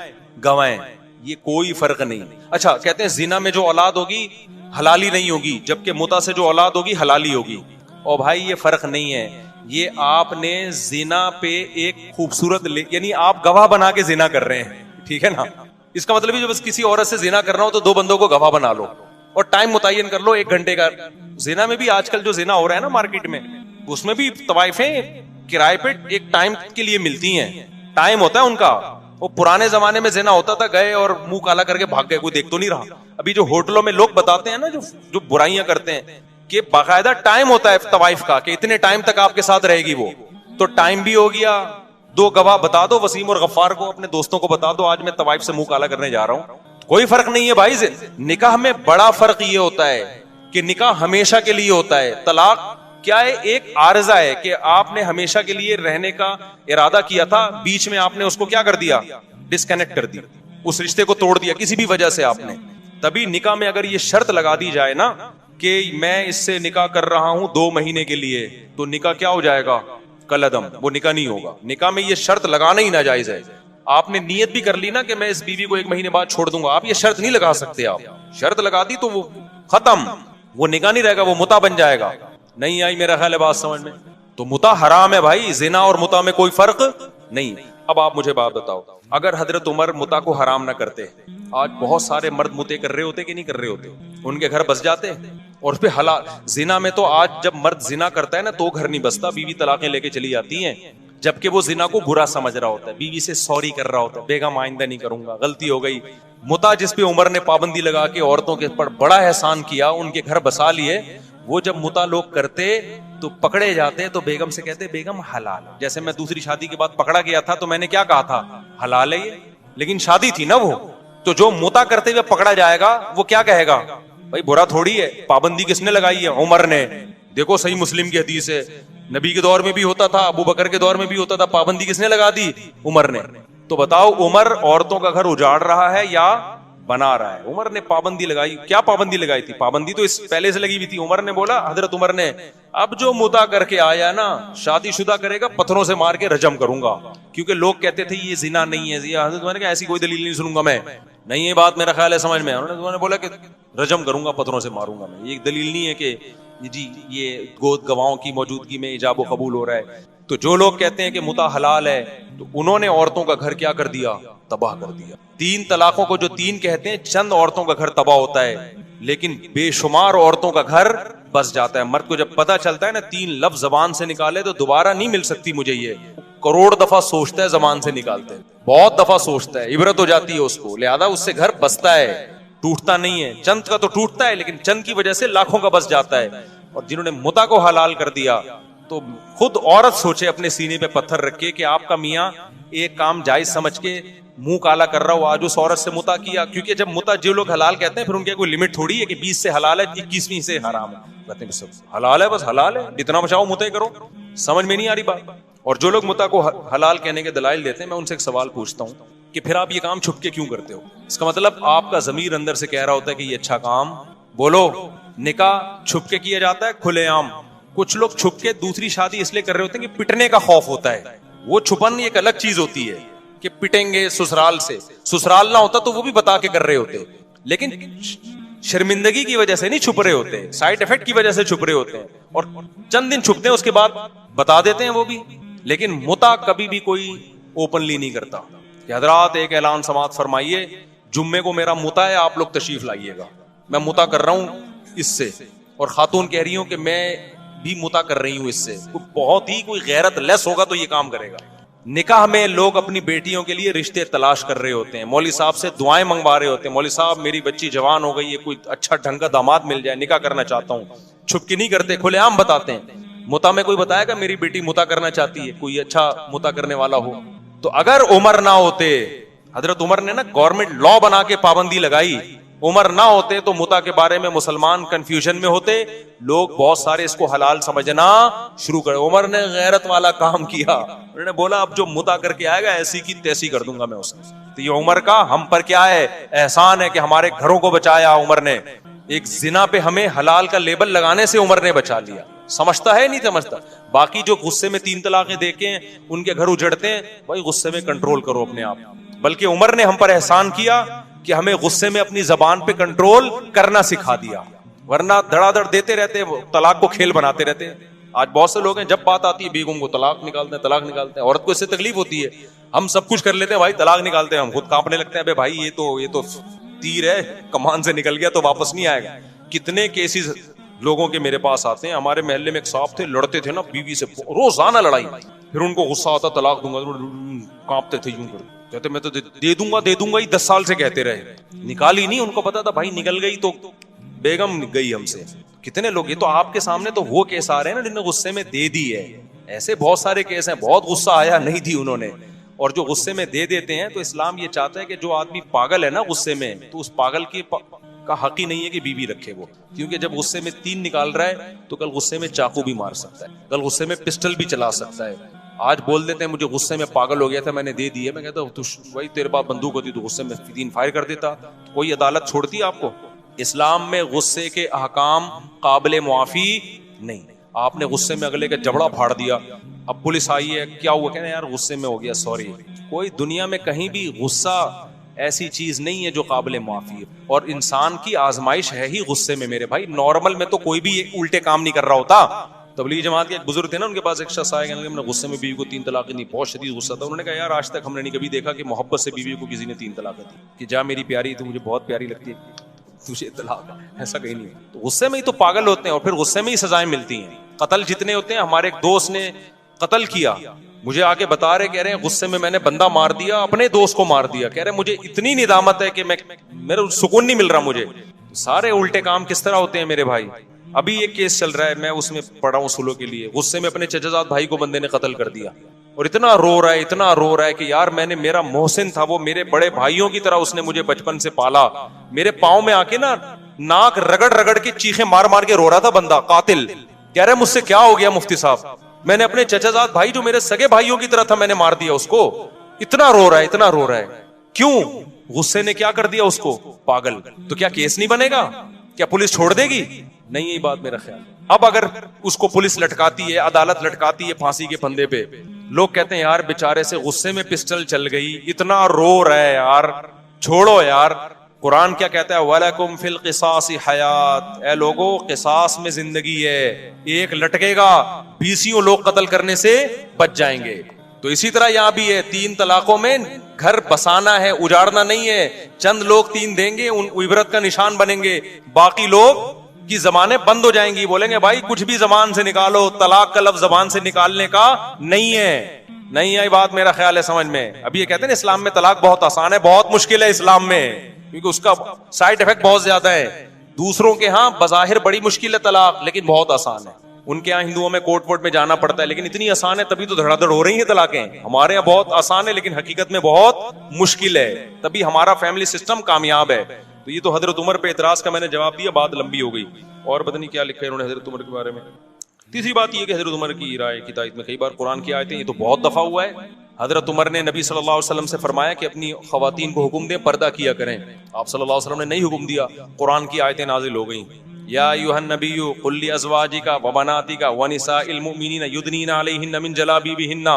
گواہ ہیں, یہ کوئی فرق نہیں. اچھا کہتے ہیں زنا میں جو اولاد ہوگی حلالی نہیں ہوگی, جبکہ متا سے جو اولاد ہوگی حلالی ہوگی. اور بھائی یہ فرق نہیں ہے, یہ آپ نے زنا پہ ایک خوبصورت یعنی آپ گواہ بنا کے زنا کر رہے ہیں, ٹھیک ہے نا. اس کا مطلب ہے جو بس کسی عورت سے زنا کرنا ہو تو 2 بندوں کو گواہ بنا لو اور ٹائم متعین کر لو 1 گھنٹے کا. زنا میں بھی آج کل جو زنا ہو رہا ہے نا مارکیٹ میں, اس میں بھی طوائفیں کرائے پہ ایک ٹائم کے لیے ملتی ہیں, ٹائم ہوتا ہے ان کا. وہ پرانے زمانے میں زنا ہوتا تھا, گئے اور منہ کالا کر کے بھاگ گئے, کوئی دیکھ تو نہیں رہا. ابھی جو ہوٹلوں میں لوگ بتاتے ہیں نا جو برائیاں کرتے ہیں کہ باقاعدہ ٹائم ہوتا ہے طوائف کا کہ اتنے ٹائم تک آپ کے ساتھ رہے گی وہ, تو ٹائم بھی ہو گیا. 2 گواہ بتا دو, وسیم اور غفار کو, اپنے دوستوں کو بتا دو آج میں طوائف سے منہ کالا کرنے جا رہا ہوں. کوئی فرق نہیں ہے بھائی. نکاح میں بڑا فرق یہ ہوتا ہے کہ نکاح ہمیشہ کے لیے ہوتا ہے. طلاق کیا ہے, ایک عارضہ ہے کہ آپ نے ہمیشہ کے لیے رہنے کا ارادہ کیا تھا, بیچ میں آپ نے اس کو کیا کر دیا, ڈسکنیکٹ کر دیا, اس رشتے کو توڑ دیا کسی بھی وجہ سے آپ نے. تبھی نکاح میں اگر یہ شرط لگا دی جائے نا کہ میں اس سے نکاح کر رہا ہوں 2 مہینے کے لیے, تو نکاح کیا ہو جائے گا, کلعدم, وہ نکاح نہیں ہوگا. نکاح میں یہ شرط لگانا ہی ناجائز ہے. آپ نے نیت بھی کر لی نا کہ میں اس بیوی کو 1 مہینے بعد چھوڑ دوں گا, آپ یہ شرط نہیں لگا سکتے. آپ شرط لگا دی تو وہ ختم, وہ نکاح نہیں رہے گا, وہ متا بن جائے گا. نہیں آئی میرا خیال ہے بات سمجھ میں؟ تو متا حرام ہے بھائی, زنا اور متا میں کوئی فرق نہیں. اب آپ مجھے بات بتاؤ, اگر حضرت عمر متا کو حرام نہ کرتے, آج بہت سارے مرد متے کر رہے ہوتے کہ نہیں کر رہے ہوتے, ان کے گھر بس جاتے. اور اس پہ حلال زنا میں تو آج جب مرد زنا کرتا ہے نا تو گھر نہیں بستا, بیوی طلاقیں لے کے چلی جاتی ہیں, جبکہ وہ زنا کو برا سمجھ رہا ہوتا ہے, بیوی سے سوری کر رہا ہوتا ہے, بیگم آئندہ نہیں کروں گا, غلطی ہو گئی. متا جس پہ عمر نے پابندی لگا کے عورتوں کے پر بڑا احسان کیا, ان کے گھر بسا لیے, وہ جب متا لوگ کرتے تو پکڑے جاتے تو بیگم سے کہتے بیگم حلال. جیسے میں دوسری شادی کے بعد پکڑا گیا تھا تو میں نے کیا کہا تھا, حلال ہے یہ, لیکن شادی تھی نا وہ. تو جو متا کرتے ہوئے پکڑا جائے گا وہ کیا کہے گا, بھائی برا تھوڑی ہے, پابندی کس نے لگائی ہے, عمر نے. دیکھو صحیح مسلم کی حدیث ہے, نبی کے دور میں بھی ہوتا تھا, ابو بکر کے دور میں بھی ہوتا تھا, پابندی کس نے لگا دی, عمر نے. تو بتاؤ عمر عورتوں کا گھر اجاڑ رہا ہے یا بنا رہا ہے؟ عمر نے پابندی لگائی. کیا پابندی لگائی تھی؟ پابندی تو اس پہلے سے لگی ہوئی تھی. عمر نے بولا, حضرت عمر نے, اب جو متا کر کے آیا نا شادی شدہ کرے گا پتھروں سے مار کے رجم کروں گا, کیونکہ لوگ کہتے تھے یہ زنا نہیں ہے. حضرت عمر نے کہا ایسی کوئی دلیل نہیں سنوں گا میں, نہیں یہ بات میرا خیال ہے سمجھ میں. انہوں نے بولا کہ رجم کروں گا, پتھروں سے ماروں گا میں. یہ ایک دلیل نہیں ہے کہ جی یہ گود گواہوں کی موجودگی میں ایجاب و قبول ہو رہا ہے. تو جو لوگ کہتے ہیں کہ متا حلال ہے تو انہوں نے عورتوں کا گھر کیا کر دیا, تباہ کر دیا. 3 طلاقوں کو جو 3 کہتے ہیں, چند عورتوں کا گھر تباہ ہوتا ہے لیکن بے شمار عورتوں کا گھر بس جاتا ہے. مرد کو جب پتہ چلتا ہے نا 3 لفظ زبان سے نکالے تو دوبارہ نہیں مل سکتی مجھے, یہ کروڑ دفعہ سوچتا ہے زبان سے نکالتے, بہت دفعہ سوچتا ہے, عبرت ہو جاتی ہے اس کو, لہذا اس سے گھر بستا ہے, ٹوٹتا نہیں ہے. چند کا تو ٹوٹتا ہے لیکن چند کی وجہ سے لاکھوں کا بس جاتا ہے. اور جنہوں نے متا کو حلال کر دیا تو خود عورت سوچے اپنے سینے پہ پتھر رکھ کے کہ آپ کا میاں ایک کام جائز سمجھ کے منہ کالا کر رہا ہو, آج اس عورت سے متا کیا. کیونکہ جب متا جو لوگ حلال کہتے ہیں پھر ان کی کوئی لمٹ تھوڑی ہے کہ 20 سے حلال ہے 21ویں سے حرام ہے. کہتے ہیں سب حلال ہے, بس حلال ہے, جتنا بچاؤ متے کرو. سمجھ میں نہیں آ رہی بات. اور جو لوگ متا کو حلال کہنے کے دلائل دیتے ہیں, میں ان سے ایک سوال پوچھتا ہوں کہ پھر آپ یہ کام چھپ کے کیوں کرتے ہو؟ اس کا مطلب آپ کا ضمیر اندر سے کہہ رہا ہوتا ہے کہ یہ اچھا کام, بولو. نکاح چھپ کے کیا جاتا ہے, کھلے عام. کچھ لوگ چھپ کے دوسری شادی اس لیے کر رہے ہوتے ہیں کہ پٹنے کا خوف ہوتا ہے. وہ چھپن ایک الگ چیز ہوتی ہے کہ پٹیں گے سسرال سے, سسرال نہ ہوتا تو وہ بھی بتا کے کر رہے ہوتے, لیکن شرمندگی کی وجہ سے نہیں چھپ رہے ہوتے, سائڈ افیکٹ کی وجہ سے چھپ رہے ہوتے ہیں. اور چند دن چھپتے ہیں, اس کے بعد بتا دیتے ہیں وہ بھی. لیکن متا کبھی بھی کوئی اوپنلی نہیں کرتا کہ حضرات ایک اعلان سماعت فرمائیے, جمعے کو میرا متا ہے, آپ لوگ تشریف لائیے گا, میں متا کر رہا ہوں اس سے. اور خاتون کہہ رہی ہوں کہ میں بھی متا کر رہی ہوں اس سے. بہت ہی کوئی غیرت لیس ہوگا تو یہ کام کرے گا. نکاح میں لوگ اپنی بیٹیوں کے لیے رشتے تلاش کر رہے ہوتے ہیں, مولوی صاحب سے دعائیں منگوا رہے ہوتے ہیں, مولوی صاحب میری بچی جوان ہو گئی ہے, کوئی اچھا ڈھنگ کا داماد مل جائے, نکاح کرنا چاہتا ہوں. چھپ کے نہیں کرتے, کھلے عام بتاتے ہیں. متا میں کوئی بتایا کہ میری بیٹی متا کرنا چاہتی ہے, کوئی اچھا متا کرنے والا ہو. تو اگر عمر نہ ہوتے, حضرت عمر نے نا گورنمنٹ لا بنا کے پابندی لگائی عمر نہ ہوتے تو متا کے بارے میں مسلمان کنفیوژن میں ہوتے, لوگ بہت سارے اس کو حلال سمجھنا شروع کرے. عمر نے غیرت والا کام کیا, انہوں نے بولا اب جو متا کر کے آئے گا ایسی کی تیسی کر دوں گا میں اسے. تو یہ عمر کا ہم پر کیا ہے احسان ہے کہ ہمارے گھروں کو بچایا عمر نے. ایک زنا پہ ہمیں حلال کا لیبل لگانے سے عمر نے بچا لیا. سمجھتا ہے نہیں سمجھتا. باقی جو غصے میں 3 طلاقیں دے کے ان کے گھر اجڑتے ہیں, بھائی غصے میں کنٹرول کرو اپنے آپ. بلکہ عمر نے ہم پر احسان کیا کہ ہمیں غصے میں اپنی زبان پہ کنٹرول کرنا سکھا دیا, ورنہ دھڑا دھڑ دیتے رہتے, طلاق کو کھیل بناتے رہتے ہیں. آج بہت سے لوگ ہیں جب بات آتی ہے بیگم کو طلاق نکالتے ہیں, طلاق نکالتے ہیں. عورت کو اس سے تکلیف ہوتی ہے, ہم سب کچھ کر لیتے ہیں بھائی, طلاق نکالتے ہیں, ہم خود کانپنے لگتے ہیں, بھائی یہ تو تیر ہے, کمان سے نکل گیا تو واپس نہیں آئے گا. کتنے کیسز لوگوں کے میرے پاس آتے ہیں. ہمارے محلے میں ایک صاحب تھے, لڑتے تھے نا بیوی سے, روزانہ لڑائی, پھر ان کو غصہ آتا طلاق دوں گا, کانپتے تھے یوں کر, کہتے میں تو دے دوں گا ہی, 10 سال سے کہتے رہے, نکالی نہیں. ان کو پتا تھا بھائی نکل گئی تو بیگم گئی ہم سے. کتنے لوگ, یہ تو آپ کے سامنے تو وہ کیس آ رہے ہیں نا جن نے غصے میں دے دی ہے. ایسے بہت سارے کیس ہیں, بہت غصہ آیا نہیں تھی انہوں نے, اور جو غصے میں دے دیتے ہیں. تو اسلام یہ چاہتا ہے کہ جو آدمی پاگل ہے نا غصے میں, تو اس پاگل کی کا حق ہی نہیں ہے کہ بیوی رکھے وہ, کیونکہ جب غصے میں 3 نکال رہا ہے تو کل غصے میں چاقو بھی مار سکتا ہے, کل غصے میں پسٹل بھی چلا سکتا ہے. آج بول دیتے ہیں مجھے غصے میں پاگل ہو گیا تھا میں نے دے دی ہے, میں کہتا ہوں بھائی تیرے پاس بندوق ہوتی تو غصے میں 3 فائر کر دیتا, کوئی عدالت چھوڑتی ہے آپ کو؟ اسلام میں غصے کے احکام قابل معافی نہیں. آپ نے غصے میں اگلے کا جبڑا پھاڑ دیا, اب پولیس آئی ہے, کیا ہوا, کہنا یار غصے میں ہو گیا سوری. کوئی دنیا میں کہیں بھی غصہ ایسی چیز نہیں ہے جو قابل معافی ہے, اور انسان کی آزمائش ہے ہی غصے میں میرے بھائی. نارمل میں تو کوئی بھی الٹے کام نہیں کر رہا ہوتا. تبلیغی جماعت کے ایک بزرگ تھے نا, ان کے پاس ایک شخص آیا, ہم نے غصے میں بیوی کو 3 طلاقیں دی, بہت شدید غصہ تھا. انہوں نے کہا یار آج تک ہم نے نہیں کبھی دیکھا کہ محبت سے بیوی کو کسی نے 3 طلاقیں دی, کہ جا میری پیاری تو مجھے بہت پیاری لگتی ہے تجھے طلاق, ایسا کہیں نہیں. تو غصے میں ہی تو پاگل ہوتے ہیں, اور پھر غصے میں ہی سزائیں ملتی ہیں. قتل جتنے ہوتے ہیں, ہمارے ایک دوست نے قتل کیا, مجھے آ کے بتا رہے, کہہ رہے ہیں غصے میں نے بندہ مار دیا, اپنے دوست کو مار دیا. کہہ رہے مجھے اتنی ندامت ہے کہ میرا سکون نہیں مل رہا مجھے. سارے الٹے کام کس طرح ہوتے ہیں میرے بھائی. ابھی ایک کیس چل رہا ہے, میں اس میں پڑھا ہوں سلو کے لیے. غصے میں اپنے چچا زاد بھائی کو بندے نے قتل کر دیا, اور اتنا رو رہا ہے کہ یار میں نے, میرا محسن تھا وہ, میرے بڑے بھائیوں کی طرح اس نے مجھے بچپن سے پالا, میرے پاؤں میں آ کے نا ناک رگڑ کے چیخیں مار کے رو رہا تھا بندہ قاتل. کہہ رہے مجھ سے کیا ہو گیا مفتی صاحب, میں نے اپنے چچا زاد بھائی جو میرے سگے بھائیوں کی طرح تھا میں نے مار دیا اس کو. اتنا رو رہا ہے. کیوں؟ غصے نے کیا کر دیا اس کو, پاگل. تو کیا کیس نہیں بنے گا, کیا پولیس چھوڑ دے گی؟ نہیں, یہی بات میرا خیال. اب اگر اس کو پولیس لٹکاتی ہے, عدالت لٹکاتی ہے پھانسی کے پھندے پہ, لوگ کہتے ہیں یار بیچارے سے غصے میں پسٹل چل گئی, اتنا رو رہا ہے یار, چھوڑو یار. قرآن کیا کہتا ہے, وَلَكُمْ فِي الْقِصَاصِ حَيَاةٌ, اے لوگو قصاص میں زندگی ہے, ایک لٹکے گا 20 لوگ قتل کرنے سے بچ جائیں گے. تو اسی طرح یہاں بھی ہے, 3 طلاقوں میں گھر بسانا ہے, اجاڑنا نہیں ہے. چند لوگ 3 دیں گے, ان عبرت کا نشان بنیں گے, باقی لوگ کی زبانیں بند ہو جائیں گی, بولیں گے بھائی کچھ بھی زبان سے نکالو, طلاق کا لفظ زبان سے نکالنے کا نہیں ہے. نہیں ہے بات میرا خیال ہے سمجھ میں. ابھی یہ کہتے ہیں اسلام میں طلاق بہت آسان ہے, بہت مشکل ہے اسلام میں, کیونکہ اس کا سائڈ افیکٹ بہت زیادہ ہے. دوسروں کے ہاں بظاہر بڑی مشکل ہے طلاق, لیکن بہت آسان ہے. ان کے یہاں ہندوؤں میں کوٹ ووٹ میں جانا پڑتا ہے, لیکن اتنی آسان ہے تبھی تو دھڑا دھڑ ہو رہی ہیں طلاقیں. ہمارے یہاں بہت آسان ہے لیکن حقیقت میں بہت مشکل ہے, تبھی ہمارا فیملی سسٹم کامیاب ہے. تو یہ تو حضرت عمر پہ اعتراض کا میں نے جواب دیا, بات لمبی ہو گئی. اور پتہ نہیں کیا لکھا ہے انہوں نے حضرت عمر کے بارے میں. تیسری بات یہ کہ حضرت عمر کی رائے کی تائید میں کئی بار قرآن کی آیتیں, یہ تو بہت دفعہ ہوا ہے. حضرت عمر نے نبی صلی اللہ علیہ وسلم سے فرمایا کہ اپنی خواتین کو حکم دیں پردہ کیا کریں. آپ صلی اللہ علیہ وسلم نے نہیں حکم دیا, قرآن کی آیتیں نازل ہو گئیں. یا ایھا النبی قل لازواجک وبناتک ونساء المؤمنین یدنین علیہن من جلابیبہن.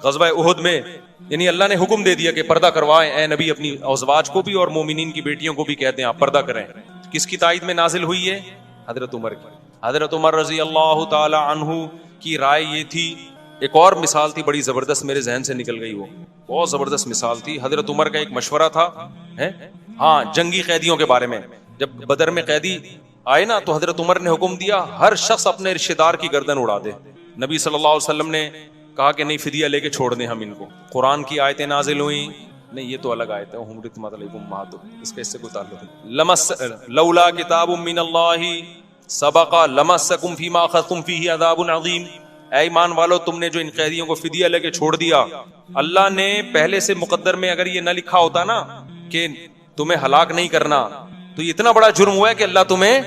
غزوہ احد میں یعنی اللہ نے حکم دے دیا کہ پردہ کروائیں. اے نبی اپنی ازواج کو بھی اور مومنین کی بیٹیوں کو بھی کہتے ہیں آپ پردہ کریں. کس کی تائید میں نازل ہوئی ہے؟ حضرت عمر کی. حضرت عمر رضی اللہ تعالی عنہ کی رائے یہ تھی. ایک اور مثال تھی بڑی زبردست, میرے ذہن سے نکل گئی, وہ بہت زبردست مثال تھی. حضرت عمر کا ایک مشورہ تھا, ہاں جنگی قیدیوں کے بارے میں. جب بدر میں قیدی آئے نا تو حضرت عمر نے حکم دیا ہر شخص اپنے رشتہ دار کی گردن اڑا دے. نبی صلی اللہ علیہ وسلم نے کہا کہ نہیں فدیہ لے کے چھوڑ دیں ہم ان کو. قرآن کی آیتیں نازل ہوئیں. نہیں یہ تو الگ آیت ہے, حرمت علیکم امہاتکم, اس کا اس سے کوئی تعلق نہیں. لولا کتاب من اللہ سبق لمسکم فیما اخذتم فیہ عذاب عظیم. اے ایمان والو تم نے جو ان قیدیوں کو فدیہ لے کے چھوڑ دیا, اللہ نے پہلے سے مقدر میں اگر یہ نہ لکھا ہوتا نا کہ تمہیں ہلاک نہیں کرنا تو یہ اتنا بڑا جرم ہوا ہے کہ اللہ تمہیں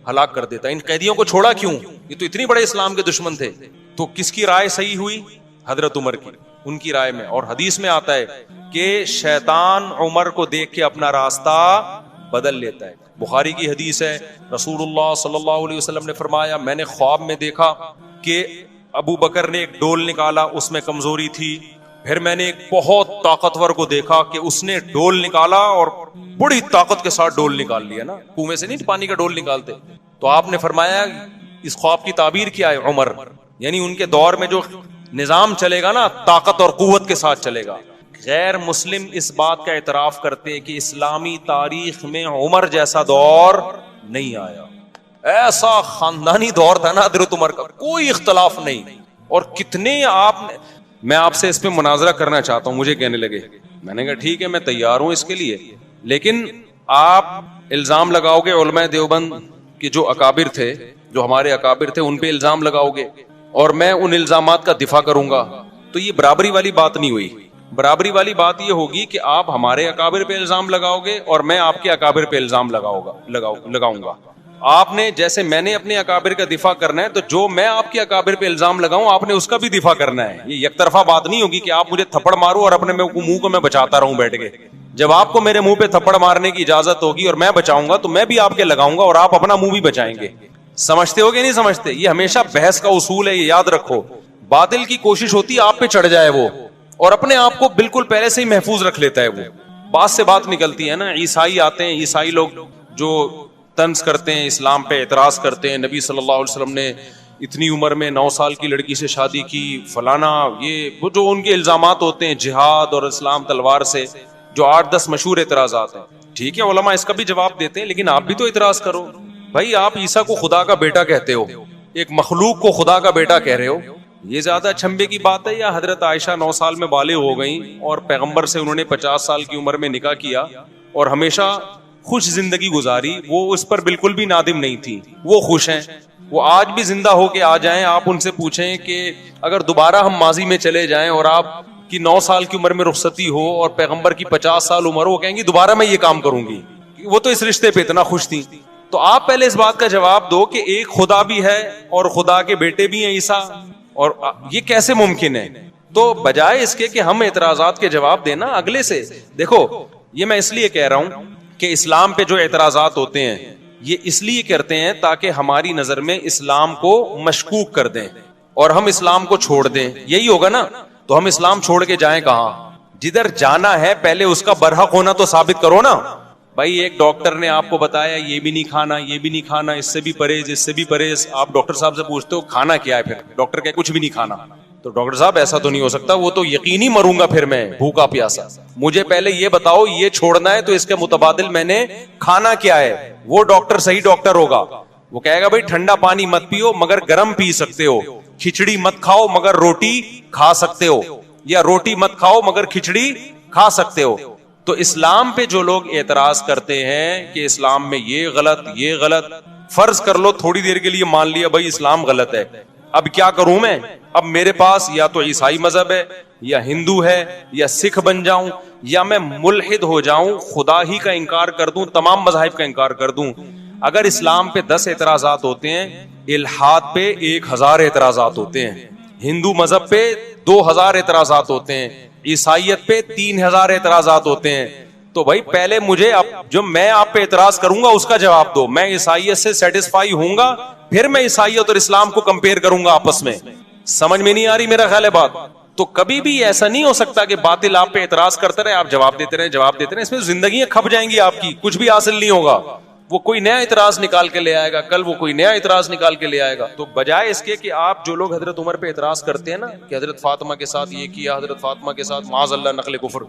ہلاک کر دیتا. ان قیدیوں کو چھوڑا کیوں؟ یہ تو اتنی بڑے اسلام کے دشمن تھے. تو کس کی رائے صحیح ہوئی؟ حضرت عمر کی, ان کی رائے میں. اور حدیث میں آتا ہے کہ شیطان عمر کو دیکھ کے اپنا راستہ بدل لیتا ہے. بخاری کی حدیث ہے, رسول اللہ صلی اللہ علیہ وسلم نے فرمایا, میں نے خواب میں دیکھا کہ ابو بکر نے ایک ڈول نکالا, اس میں کمزوری تھی. پھر میں نے ایک بہت طاقتور کو دیکھا کہ اس نے ڈول نکالا اور بڑی طاقت کے ساتھ ڈول نکال لیا نا, کنویں سے نہیں پانی کا ڈول نکالتے. تو آپ نے فرمایا اس خواب کی تعبیر کیا ہے عمر, یعنی ان کے دور میں جو نظام چلے گا نا طاقت اور قوت کے ساتھ چلے گا. غیر مسلم اس بات کا اعتراف کرتے ہیں کہ اسلامی تاریخ میں عمر جیسا دور نہیں آیا. ایسا خاندانی دور تھا نا حضرت عمر کا, کوئی اختلاف نہیں. اور کتنے آپ نے, میں آپ سے اس پہ مناظرہ کرنا چاہتا ہوں, مجھے کہنے لگے. میں نے کہا ٹھیک ہے میں تیار ہوں اس کے لیے, لیکن آپ الزام لگاؤ گے علماء دیوبند کے جو اکابر تھے, جو ہمارے اکابر تھے, ان پہ الزام لگاؤ گے اور میں ان الزامات کا دفاع کروں گا, تو یہ برابری والی بات نہیں ہوئی. برابری والی بات یہ ہوگی کہ آپ ہمارے اکابر پہ الزام لگاؤ گے اور میں آپ کے اکابر پہ الزام لگاؤں گا. آپ نے جیسے میں نے اپنے اکابر کا دفاع کرنا ہے, تو جو میں آپ کے اکابر پہ الزام لگاؤں آپ نے اس کا بھی دفاع کرنا ہے. یہ یک طرفہ بات نہیں ہوگی کہ آپ مجھے تھپڑ مارو اور اپنے منہ کو میں بچاتا رہوں بیٹھ کے. جب آپ کو میرے منہ پہ تھپڑ مارنے کی اجازت ہوگی اور میں بچاؤں گا تو میں بھی آپ کے لگاؤں گا اور آپ اپنا منہ بھی بچائیں گے. سمجھتے ہو کہ نہیں سمجھتے؟ یہ ہمیشہ بحث کا اصول ہے, یہ یاد رکھو. باطل کی کوشش ہوتی ہے آپ پہ چڑھ جائے وہ, اور اپنے آپ کو بالکل پہلے سے ہی محفوظ رکھ لیتا ہے وہ. بات سے بات نکلتی ہے نا. عیسائی آتے ہیں, عیسائی لوگ جو طنز کرتے ہیں, اسلام پہ اعتراض کرتے ہیں, نبی صلی اللہ علیہ وسلم نے اتنی عمر میں 9 سال کی لڑکی سے شادی کی, فلانا, یہ وہ جو ان کے الزامات ہوتے ہیں جہاد اور اسلام تلوار سے, جو 8-10 مشہور اعتراضات ہیں. ٹھیک ہے علماء اس کا بھی جواب دیتے ہیں, لیکن آپ بھی تو اعتراض کرو. بھائی آپ عیسیٰ کو خدا کا بیٹا کہتے ہو, ایک مخلوق کو خدا کا بیٹا کہہ رہے ہو, یہ زیادہ چھمبے کی بات ہے؟ یا حضرت عائشہ 9 سال میں بالغ ہو گئیں اور پیغمبر سے انہوں نے 50 سال کی عمر میں نکاح کیا اور ہمیشہ خوش زندگی گزاری, وہ اس پر بالکل بھی نادم نہیں تھی, وہ خوش ہیں. وہ آج بھی زندہ ہو کے آ جائیں, آپ ان سے پوچھیں کہ اگر دوبارہ ہم ماضی میں چلے جائیں اور آپ کی 9 سال کی عمر میں رخصتی ہو اور پیغمبر کی 50 سال عمر ہو, وہ کہیں گی دوبارہ میں یہ کام کروں گی. وہ تو اس رشتے پہ اتنا خوش تھی. تو آپ پہلے اس بات کا جواب دو کہ ایک خدا بھی ہے اور خدا کے بیٹے بھی ہیں عیسیٰ, اور یہ کیسے ممکن ہے؟ تو بجائے اس کے کہ ہم اعتراضات کے جواب دینا اگلے سے, دیکھو یہ میں اس لیے کہہ رہا ہوں کہ اسلام پہ جو اعتراضات ہوتے ہیں یہ اس لیے کرتے ہیں تاکہ ہماری نظر میں اسلام کو مشکوک کر دیں اور ہم اسلام کو چھوڑ دیں. یہی ہوگا نا, تو ہم اسلام چھوڑ کے جائیں کہاں؟ جدھر جانا ہے پہلے اس کا برحق ہونا تو ثابت کرو نا. بھائی ایک ڈاکٹر نے آپ کو بتایا یہ بھی نہیں کھانا, یہ بھی نہیں کھانا, اس سے بھی پرہیز, اس سے بھی پرہیز. آپ ڈاکٹر صاحب سے پوچھتے ہو کھانا کیا ہے, پھر ڈاکٹر کہ کچھ بھی نہیں کھانا. تو ڈاکٹر صاحب ایسا تو نہیں ہو سکتا, وہ تو یقینی مروں گا پھر میں بھوکا پیاسا. مجھے پہلے یہ بتاؤ یہ چھوڑنا ہے تو اس کے متبادل میں نے کھانا کیا ہے. وہ ڈاکٹر صحیح ڈاکٹر ہوگا, وہ کہے گا بھائی ٹھنڈا پانی مت پیو مگر گرم پی سکتے ہو, کھچڑی مت کھاؤ مگر روٹی کھا سکتے ہو, یا روٹی مت کھاؤ مگر کھچڑی کھا سکتے ہو. تو اسلام پہ جو لوگ اعتراض کرتے ہیں کہ اسلام میں یہ غلط یہ غلط, فرض کر لو تھوڑی دیر کے لیے مان لیا بھائی اسلام غلط ہے, اب کیا کروں میں؟ اب میرے پاس یا تو عیسائی مذہب ہے یا ہندو ہے یا سکھ بن جاؤں یا میں ملحد ہو جاؤں, خدا ہی کا انکار کر دوں, تمام مذاہب کا انکار کر دوں. اگر اسلام پہ 10 اعتراضات ہوتے ہیں, الحاد پہ 1000 اعتراضات ہوتے ہیں, ہندو مذہب پہ 2000 اعتراضات ہوتے ہیں, عیسائیت پہ 3000 اعتراضات ہوتے ہیں. تو بھائی پہلے مجھے جو میں آپ پہ اعتراض کروں گا اس کا جواب دو. میں عیسائیت سے سیٹسفائی ہوں گا, پھر میں عیسائیت اور اسلام کو کمپیئر کروں گا آپس میں. سمجھ میں نہیں آ رہی میرا خیال ہے بات؟ تو کبھی بھی ایسا نہیں ہو سکتا کہ باطل آپ پہ اعتراض کرتے رہے, آپ جواب دیتے رہے, اس میں زندگیاں کھپ جائیں گی آپ کی, کچھ بھی حاصل نہیں ہوگا. وہ کوئی نیا اعتراض نکال کے لے آئے گا, کل وہ کوئی نیا اعتراض نکال کے لے آئے گا. تو بجائے اس کے کہ آپ جو لوگ حضرت عمر پہ اعتراض کرتے ہیں نا کہ حضرت فاطمہ کے ساتھ یہ کیا, حضرت فاطمہ کے ساتھ معاذ اللہ نقل کفر,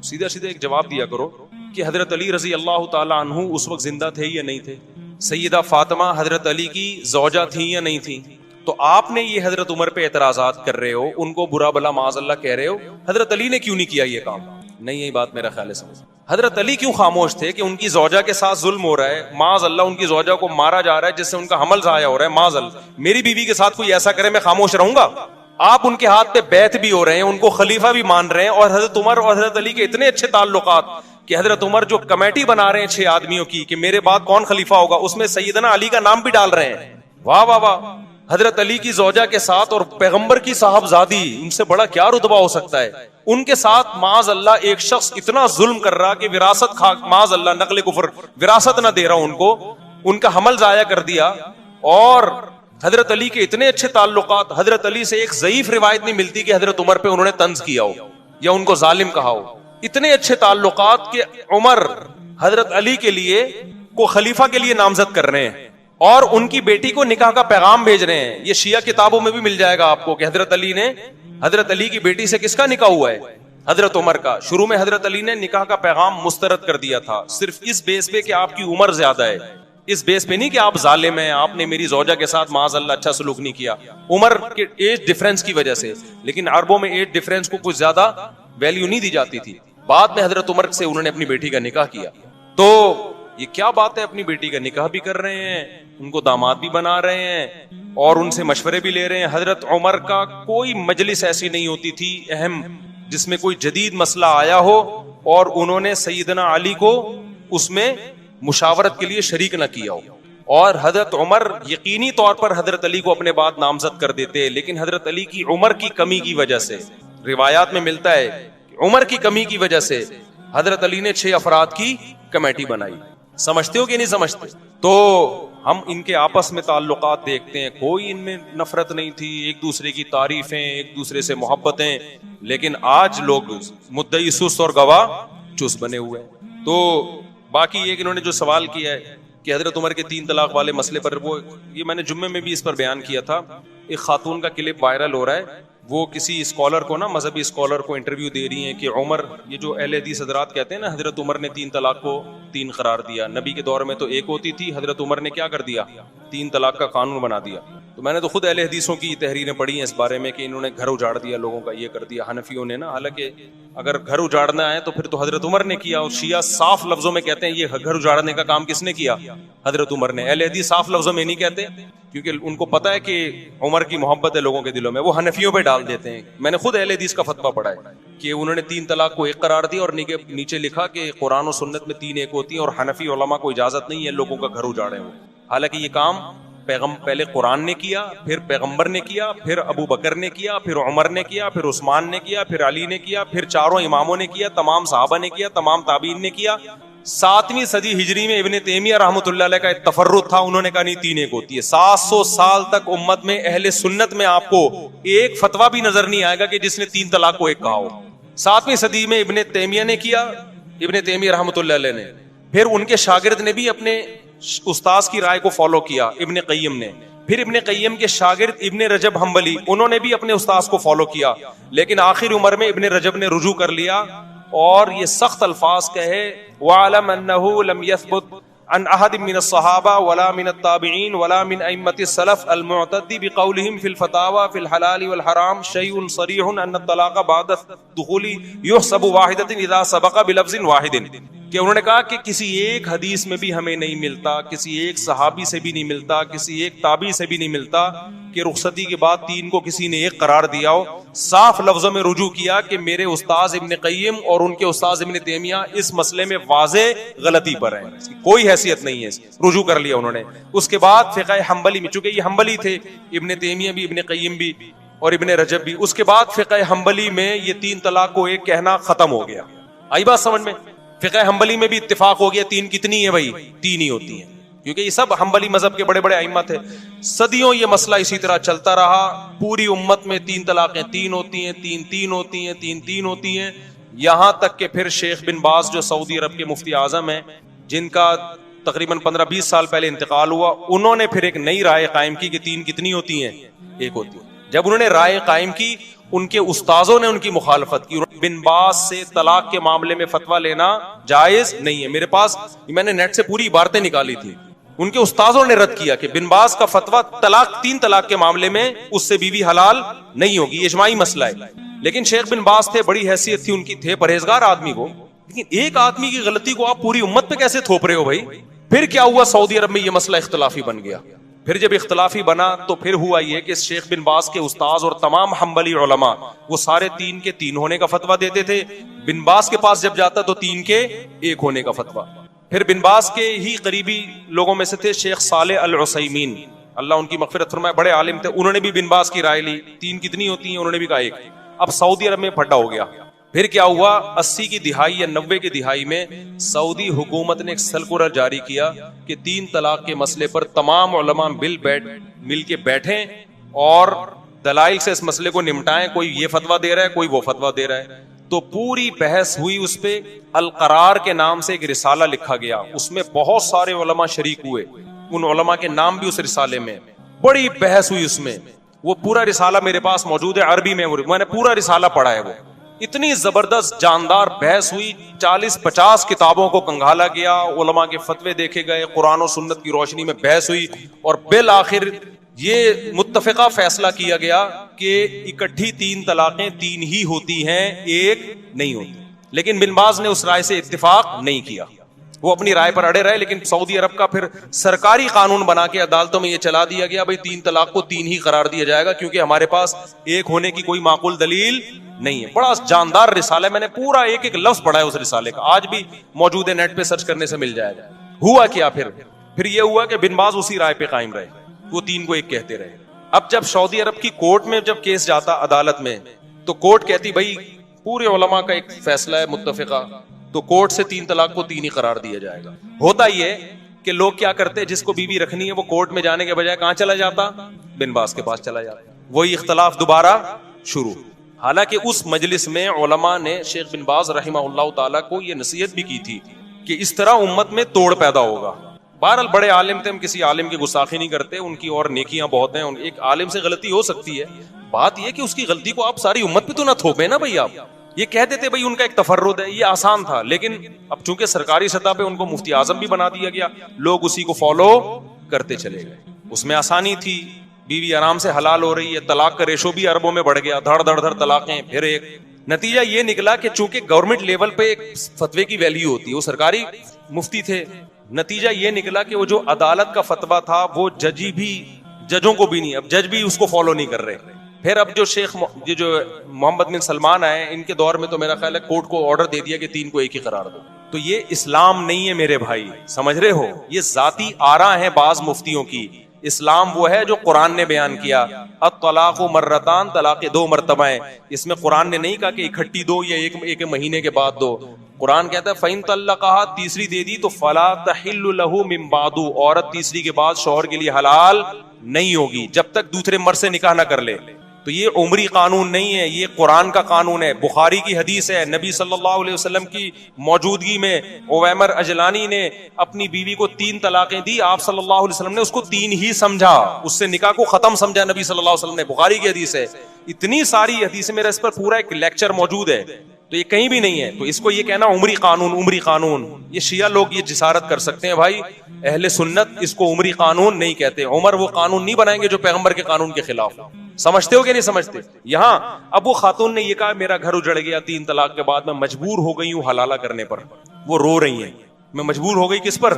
سیدھا سیدھا ایک جواب دیا کرو کہ حضرت علی رضی اللہ تعالی عنہ اس وقت زندہ تھے یا نہیں تھے, سیدہ فاطمہ حضرت علی کی زوجہ تھیں یا نہیں تھیں. تو آپ نے یہ حضرت عمر پہ اعتراضات کر رہے ہو, ان کو برا بلا معاذ اللہ کہہ رہے ہو, حضرت علی نے کیوں نہیں کیا یہ کام؟ نہیں, یہی بات میرا خیال ہے سمجھ. حضرت علی کیوں خاموش تھے کہ ان کی زوجہ کے ساتھ ظلم ہو رہا ہے, معاذ اللہ ان کی زوجہ کو مارا جا رہا ہے جس سے ان کا حمل ضائع ہو رہا ہے, معاذ اللہ میری بیوی کے ساتھ کوئی ایسا کرے میں خاموش رہوں گا؟ آپ ان کے ہاتھ پہ بیعت بھی ہو رہے ہیں, ان کو خلیفہ بھی مان رہے ہیں, اور حضرت عمر اور حضرت علی کے اتنے اچھے تعلقات کہ حضرت عمر جو کمیٹی بنا رہے ہیں 6 آدمیوں کی کہ میرے بعد کون خلیفہ ہوگا, اس میں سیدنا علی کا نام بھی ڈال رہے ہیں. واہ واہ واہ, حضرت علی کی زوجہ کے ساتھ اور پیغمبر کی صاحبزادی, ان سے بڑا کیا رتبہ ہو سکتا ہے. ان کے ساتھ معاذ اللہ ایک شخص اتنا ظلم کر رہا کہ وراثت کھا, معاذ اللہ نقل کفر, وراثت نہ دے رہا ان کو, ان کا حمل ضائع کر دیا. اور حضرت علی کے اتنے اچھے تعلقات, حضرت علی سے ایک ضعیف روایت نہیں ملتی کہ حضرت عمر پہ انہوں نے طنز کیا ہو یا ان کو ظالم کہا ہو. اتنے اچھے تعلقات کہ عمر حضرت علی کے لیے کو خلیفہ کے لیے نامزد کر رہے ہیں اور ان کی بیٹی کو نکاح کا پیغام بھیج رہے ہیں. یہ شیعہ کتابوں میں بھی مل جائے گا آپ کو کہ حضرت علی نے حضرت علی کی بیٹی سے کس کا نکاح ہوا ہے, حضرت عمر کا. شروع میں حضرت علی نے نکاح کا پیغام مسترد کر دیا تھا, صرف اس بیس پہ کہ آپ کی عمر زیادہ ہے, اس بیس پہ نہیں کہ آپ ظالم ہیں, آپ نے میری زوجہ کے ساتھ معاذ اللہ اچھا سلوک نہیں کیا, عمر کے ایج ڈیفرنس کی وجہ سے. لیکن عربوں میں ایج ڈیفرنس کو کچھ زیادہ ویلیو نہیں دی جاتی تھی. بعد میں حضرت عمر سے انہوں نے اپنی بیٹی کا نکاح کیا. تو یہ کیا بات ہے, اپنی بیٹی کا نکاح بھی کر رہے ہیں, ان کو داماد بھی بنا رہے ہیں اور ان سے مشورے بھی لے رہے ہیں. حضرت عمر کا کوئی مجلس ایسی نہیں ہوتی تھی اہم جس میں کوئی جدید مسئلہ آیا ہو اور انہوں نے سیدنا علی کو اس میں مشاورت کے لیے شریک نہ کیا ہو. اور حضرت عمر یقینی طور پر حضرت علی کو اپنے بعد نامزد کر دیتے, لیکن حضرت علی کی عمر کی کمی کی وجہ سے, روایات میں ملتا ہے عمر کی کمی کی وجہ سے حضرت علی نے 6 افراد کی کمیٹی بنائی. سمجھتے ہو کہ نہیں سمجھتے؟ تو ہم ان کے آپس میں تعلقات دیکھتے ہیں, کوئی ان میں نفرت نہیں تھی, ایک دوسرے کی تعریفیں, ایک دوسرے سے محبتیں. لیکن آج لوگ مدعی سست اور گواہ چست بنے ہوئے ہیں. تو باقی ایک انہوں نے جو سوال کیا ہے کہ حضرت عمر کے 3 طلاق والے مسئلے پر, وہ یہ میں نے جمعے میں بھی اس پر بیان کیا تھا. ایک خاتون کا کلپ وائرل ہو رہا ہے, وہ کسی اسکالر کو نا, مذہبی اسکالر کو انٹرویو دے رہی ہیں کہ عمر, یہ جو اہل حدیث حضرات کہتے ہیں نا حضرت عمر نے 3 طلاق کو 3 قرار دیا, نبی کے دور میں تو 1 ہوتی تھی, حضرت عمر نے کیا کر دیا, 3 طلاق کا قانون بنا دیا. تو میں نے تو خود اہل حدیثوں کی تحریریں پڑھی ہیں اس بارے میں کہ انہوں نے گھر اجاڑ دیا لوگوں کا, یہ کر دیا حنفیوں نے نا. حالانکہ اگر گھر اجاڑنا ہے تو پھر تو حضرت عمر نے کیا, اور شیعہ صاف لفظوں میں کہتے ہیں یہ گھر اجاڑنے کا کام کس نے کیا, حضرت عمر نے. اہل حدیث صاف لفظوں میں نہیں کہتے کیونکہ ان کو پتا ہے کہ عمر کی محبت ہے لوگوں کے دلوں میں, وہ حنفیوں پہ ڈال دیتے ہیں. میں نے خود اہل حدیث کا فتویٰ پڑھا ہے کہ انہوں نے 3 طلاق کو 1 قرار دیا اور نیچے لکھا کہ قرآن و سنت میں 3 1 ہوتی ہیں اور حنفی علماء کو اجازت نہیں ہے لوگوں کا گھر اجاڑے ہو. حالانکہ یہ کام پہلے قرآن نے کیا, پھر پیغمبر نے کیا, پھر ابو بکر نے کیا, پھر عمر نے کیا, پھر عثمان نے کیا, پھر علی نے کیا, پھر 4 اماموں نے کیا, تمام صحابہ نے کیا, تمام تابعین نے کیا. 7ویں صدی ہجری میں ابن تیمیہ رحمۃ اللہ علیہ کا ایک تفرد تھا, انہوں نے کہا نہیں 3 1 ہوتی ہے. 700 سال تک امت میں اہل سنت میں آپ کو ایک فتویٰ بھی نظر نہیں آئے گا کہ جس نے 3 طلاق کو 1 کہا ہو. 7ویں صدی میں ابن تیمیہ نے کیا, ابن تیمیہ رحمۃ اللہ علیہ نے, پھر ان کے شاگرد نے بھی اپنے استاذ کی رائے کو فالو کیا, ابن قیم نے, پھر ابن قیم کے شاگرد ابن رجب حنبلی, انہوں نے بھی اپنے استاذ کو فالو کیا. لیکن آخر عمر میں ابن رجب نے رجوع کر لیا اور یہ سخت الفاظ کہے وَعَلَمْ أَنَّهُ لَمْ يَثْبُتْ عن أحد من الصحابة ولا من التابعين ولا من أئمة السلف المعتد بقولهم في الفتاوى في الحلال والحرام شيء صريح أن الطلاق بعد الدخول يحسب واحدة إذا سبق بلفظ واحد. کہ انہوں نے کہا کہ کسی ایک حدیث میں بھی ہمیں نہیں ملتا, کسی ایک صحابی سے بھی نہیں ملتا, کسی ایک تابعی سے بھی نہیں ملتا کہ رخصتی کے بعد 3 کو کسی نے 1 قرار دیا ہو. صاف لفظوں میں رجوع کیا کہ میرے استاذ ابن قیم اور ان کے استاذ ابن تیمیہ اس مسئلے میں واضح غلطی پر ہیں, کوئی حیثیت نہیں ہے. رجوع کر لیا انہوں نے. اس کے بعد فقہ حنبلی میں, چونکہ یہ حنبلی تھے, ابن تیمیہ بھی, ابن قیم بھی اور ابن رجب بھی, اس کے بعد فقہ حنبلی میں یہ 3 طلاق کو 1 کہنا ختم ہو گیا. آئی بات سمجھ میں؟ فقہ حنبلی میں بھی اتفاق ہو گیا 3 کتنی ہے بھائی, 3 ہی ہوتی ہیں, کیونکہ یہ سب حنبلی مذہب کے بڑے بڑے ائمہ تھے. صدیوں یہ مسئلہ اسی طرح چلتا رہا, پوری امت میں 3 طلاقیں 3 ہوتی ہیں, 3 3 ہوتی ہیں, 3 3 ہوتی ہیں, یہاں تک کہ پھر شیخ بن باز جو سعودی عرب کے مفتی اعظم ہیں, جن کا تقریباً 15-20 سال پہلے انتقال ہوا, انہوں نے پھر ایک نئی رائے قائم کی کہ 3 کتنی ہوتی ہیں, 1 ہوتی ہیں. جب انہوں نے رائے قائم کی, ان کے استاذوں نے ان کی مخالفت کی. بن باز سے طلاق کے معاملے میں فتویٰ لینا جائز نہیں ہے. میرے پاس میں نے نیٹ سے پوری عبارتیں نکالی تھی, ان کے استاذوں نے رد کیا کہ بن باز کا فتویٰ 3 طلاق کے معاملے میں اس سے بیوی حلال نہیں ہوگی, یہ اجماعی مسئلہ ہے. لیکن شیخ بن باز تھے, بڑی حیثیت تھی ان کی, تھے پرہیزگار آدمی وہ, لیکن ایک آدمی کی غلطی کو آپ پوری امت پہ کیسے تھوپ رہے ہو بھائی؟ پھر کیا ہوا, سعودی عرب میں یہ مسئلہ اختلافی بن گیا. پھر جب اختلافی بنا تو پھر ہوا یہ کہ شیخ بن باز کے استاذ اور تمام حنبلی علماء وہ سارے 3 کے 3 ہونے کا فتویٰ دیتے تھے. بن باز کے پاس جب جاتا تو 3 کے 1 ہونے کا فتویٰ. پھر بن باز کے ہی قریبی لوگوں میں سے تھے شیخ صالح العثیمین, اللہ ان کی مغفرت فرمائے, بڑے عالم تھے, انہوں نے بھی بن باز کی رائے لی. 3 کتنی ہوتی ہیں؟ انہوں نے بھی کہا 1. اب سعودی عرب میں پھڈا ہو گیا. پھر کیا ہوا, 80 کی دہائی یا 90 کی دہائی میں سعودی حکومت نے ایک سرکولر جاری کیا کہ 3 طلاق کے مسئلے پر تمام علماء مل کے بیٹھیں اور دلائل سے اس مسئلے کو نمٹائیں. کوئی یہ فتویٰ دے رہا ہے, کوئی وہ فتویٰ دے رہا ہے. تو پوری بحث ہوئی اس پہ. القرار کے نام سے ایک رسالہ لکھا گیا, اس میں بہت سارے علماء شریک ہوئے, ان علماء کے نام بھی اس رسالے میں. بڑی بحث ہوئی اس میں. وہ پورا رسالہ میرے پاس موجود ہے عربی میں نے پورا رسالہ پڑھا ہے. وہ اتنی زبردست جاندار بحث ہوئی, 40-50 کتابوں کو کنگھالا گیا, علماء کے فتوے دیکھے گئے, قرآن و سنت کی روشنی میں بحث ہوئی, اور بالآخر یہ متفقہ فیصلہ کیا گیا کہ اکٹھی 3 طلاقیں 3 ہی ہوتی ہیں, 1 نہیں ہوتی. لیکن بن باز نے اس رائے سے اتفاق نہیں کیا, وہ اپنی رائے پر اڑے رہے. لیکن سعودی عرب کا پھر سرکاری قانون بنا کے عدالتوں میں یہ چلا دیا گیا, بھائی 3 طلاق کو 3 ہی قرار دیا جائے گا, کیونکہ ہمارے پاس 1 ہونے کی کوئی معقول دلیل نہیں ہے. بڑا جاندار رسالہ ہے, میں نے پورا ایک ایک لفظ پڑھا ہے اس رسالے کا, آج بھی موجود ہے, نیٹ پہ سرچ کرنے سے مل جائے گا. ہوا کیا پھر یہ ہوا کہ بن باز اسی رائے پہ قائم رہے, وہ 3 کو 1 کہتے رہے. اب جب سعودی عرب کی کورٹ میں جب کیس جاتا عدالت میں, تو کورٹ کہتی بھائی پورے علماء کا ایک فیصلہ ہے متفقہ, تو کورٹ سے 3 طلاق کو 3 ہی قرار دیا جائے گا. ہوتا یہ کہ لوگ کیا کرتے, جس کو بیوی رکھنی ہے وہ کورٹ میں جانے کے بجائے کہاں چلا جاتا, بن باز کے پاس چلا جاتا. وہی اختلاف دوبارہ شروع. حالانکہ اس مجلس میں علماء نے شیخ بن باز رحمہ اللہ تعالیٰ کو یہ نصیحت بھی کی تھی کہ اس طرح امت میں توڑ پیدا ہوگا. بہرحال بڑے عالم تھے, ہم کسی عالم کی گستاخی نہیں کرتے, ان کی اور نیکیاں بہت ہیں. ایک عالم سے غلطی ہو سکتی ہے, بات یہ کہ اس کی غلطی کو آپ ساری امت پہ تو نہ تھوپیں نا بھائی. آپ یہ کہہ دیتے بھائی ان کا ایک تفرد ہے, یہ آسان تھا. لیکن اب چونکہ سرکاری سطح پہ ان کو مفتی اعظم بھی بنا دیا گیا, لوگ اسی کو فالو کرتے چلے گئے. اس میں آسانی تھی, بیوی آرام سے حلال ہو رہی ہے, طلاق کا ریشو بھی اربوں میں بڑھ گیا, دھڑ دھڑ دھڑ طلاقیں. پھر ایک نتیجہ یہ نکلا کہ چونکہ گورنمنٹ لیول پہ ایک فتوے کی ویلیو ہوتی ہے, وہ سرکاری مفتی تھے, نتیجہ یہ نکلا کہ وہ جو عدالت کا فتویٰ تھا وہ ججوں کو بھی نہیں, اب جج بھی اس کو فالو نہیں کر رہے. پھر اب جو شیخ جو محمد بن سلمان آئے ان کے دور میں, تو میرا خیال ہے کورٹ کو آرڈر دے دیا کہ 3 کو 1 ہی قرار دو. تو یہ اسلام نہیں ہے میرے بھائی, سمجھ رہے ہو, یہ ذاتی آراء ہیں بعض مفتیوں کی. اسلام وہ ہے جو قرآن نے بیان کیا, الطلاق مرتان, طلاق 2 مرتبہ ہیں. اس میں قرآن نے نہیں کہا کہ اکٹھی دو یا ایک مہینے کے بعد دو. قرآن کہتا ہے فَإِن طَلَّقَهَا, تیسری دے دی تو فَلَا تَحِلُّ لَهُ مِن بَعْدُ, عورت تیسری کے بعد شوہر کے لیے حلال نہیں ہوگی جب تک دوسرے مرد سے نکاح نہ کر لے. تو یہ عمری قانون نہیں ہے, یہ قرآن کا قانون ہے. بخاری کی حدیث ہے, نبی صلی اللہ علیہ وسلم کی موجودگی میں اویمر اجلانی نے اپنی بیوی کو 3 طلاقیں دی. آپ صلی اللہ علیہ وسلم نے اس کو 3 ہی سمجھا, اس سے نکاح کو ختم سمجھا نبی صلی اللہ علیہ وسلم نے. بخاری کی حدیث ہے. اتنی ساری حدیثیں, میرا اس پر پورا ایک لیکچر موجود ہے, تو یہ کہیں بھی نہیں ہے. تو اس کو یہ کہنا عمری قانون, یہ شیعہ لوگ یہ جسارت کر سکتے ہیں بھائی. اہل سنت اس کو عمری قانون نہیں کہتے. عمر وہ قانون نہیں بنائیں گے جو پیغمبر کے قانون کے خلاف. سمجھتے ہو کہ نہیں سمجھتے؟ یہاں اب وہ خاتون نے یہ کہا میرا گھر اجڑ گیا 3 طلاق کے بعد, میں مجبور ہو گئی ہوں حلالہ کرنے پر. وہ رو رہی ہیں, میں مجبور ہو گئی کس پر؟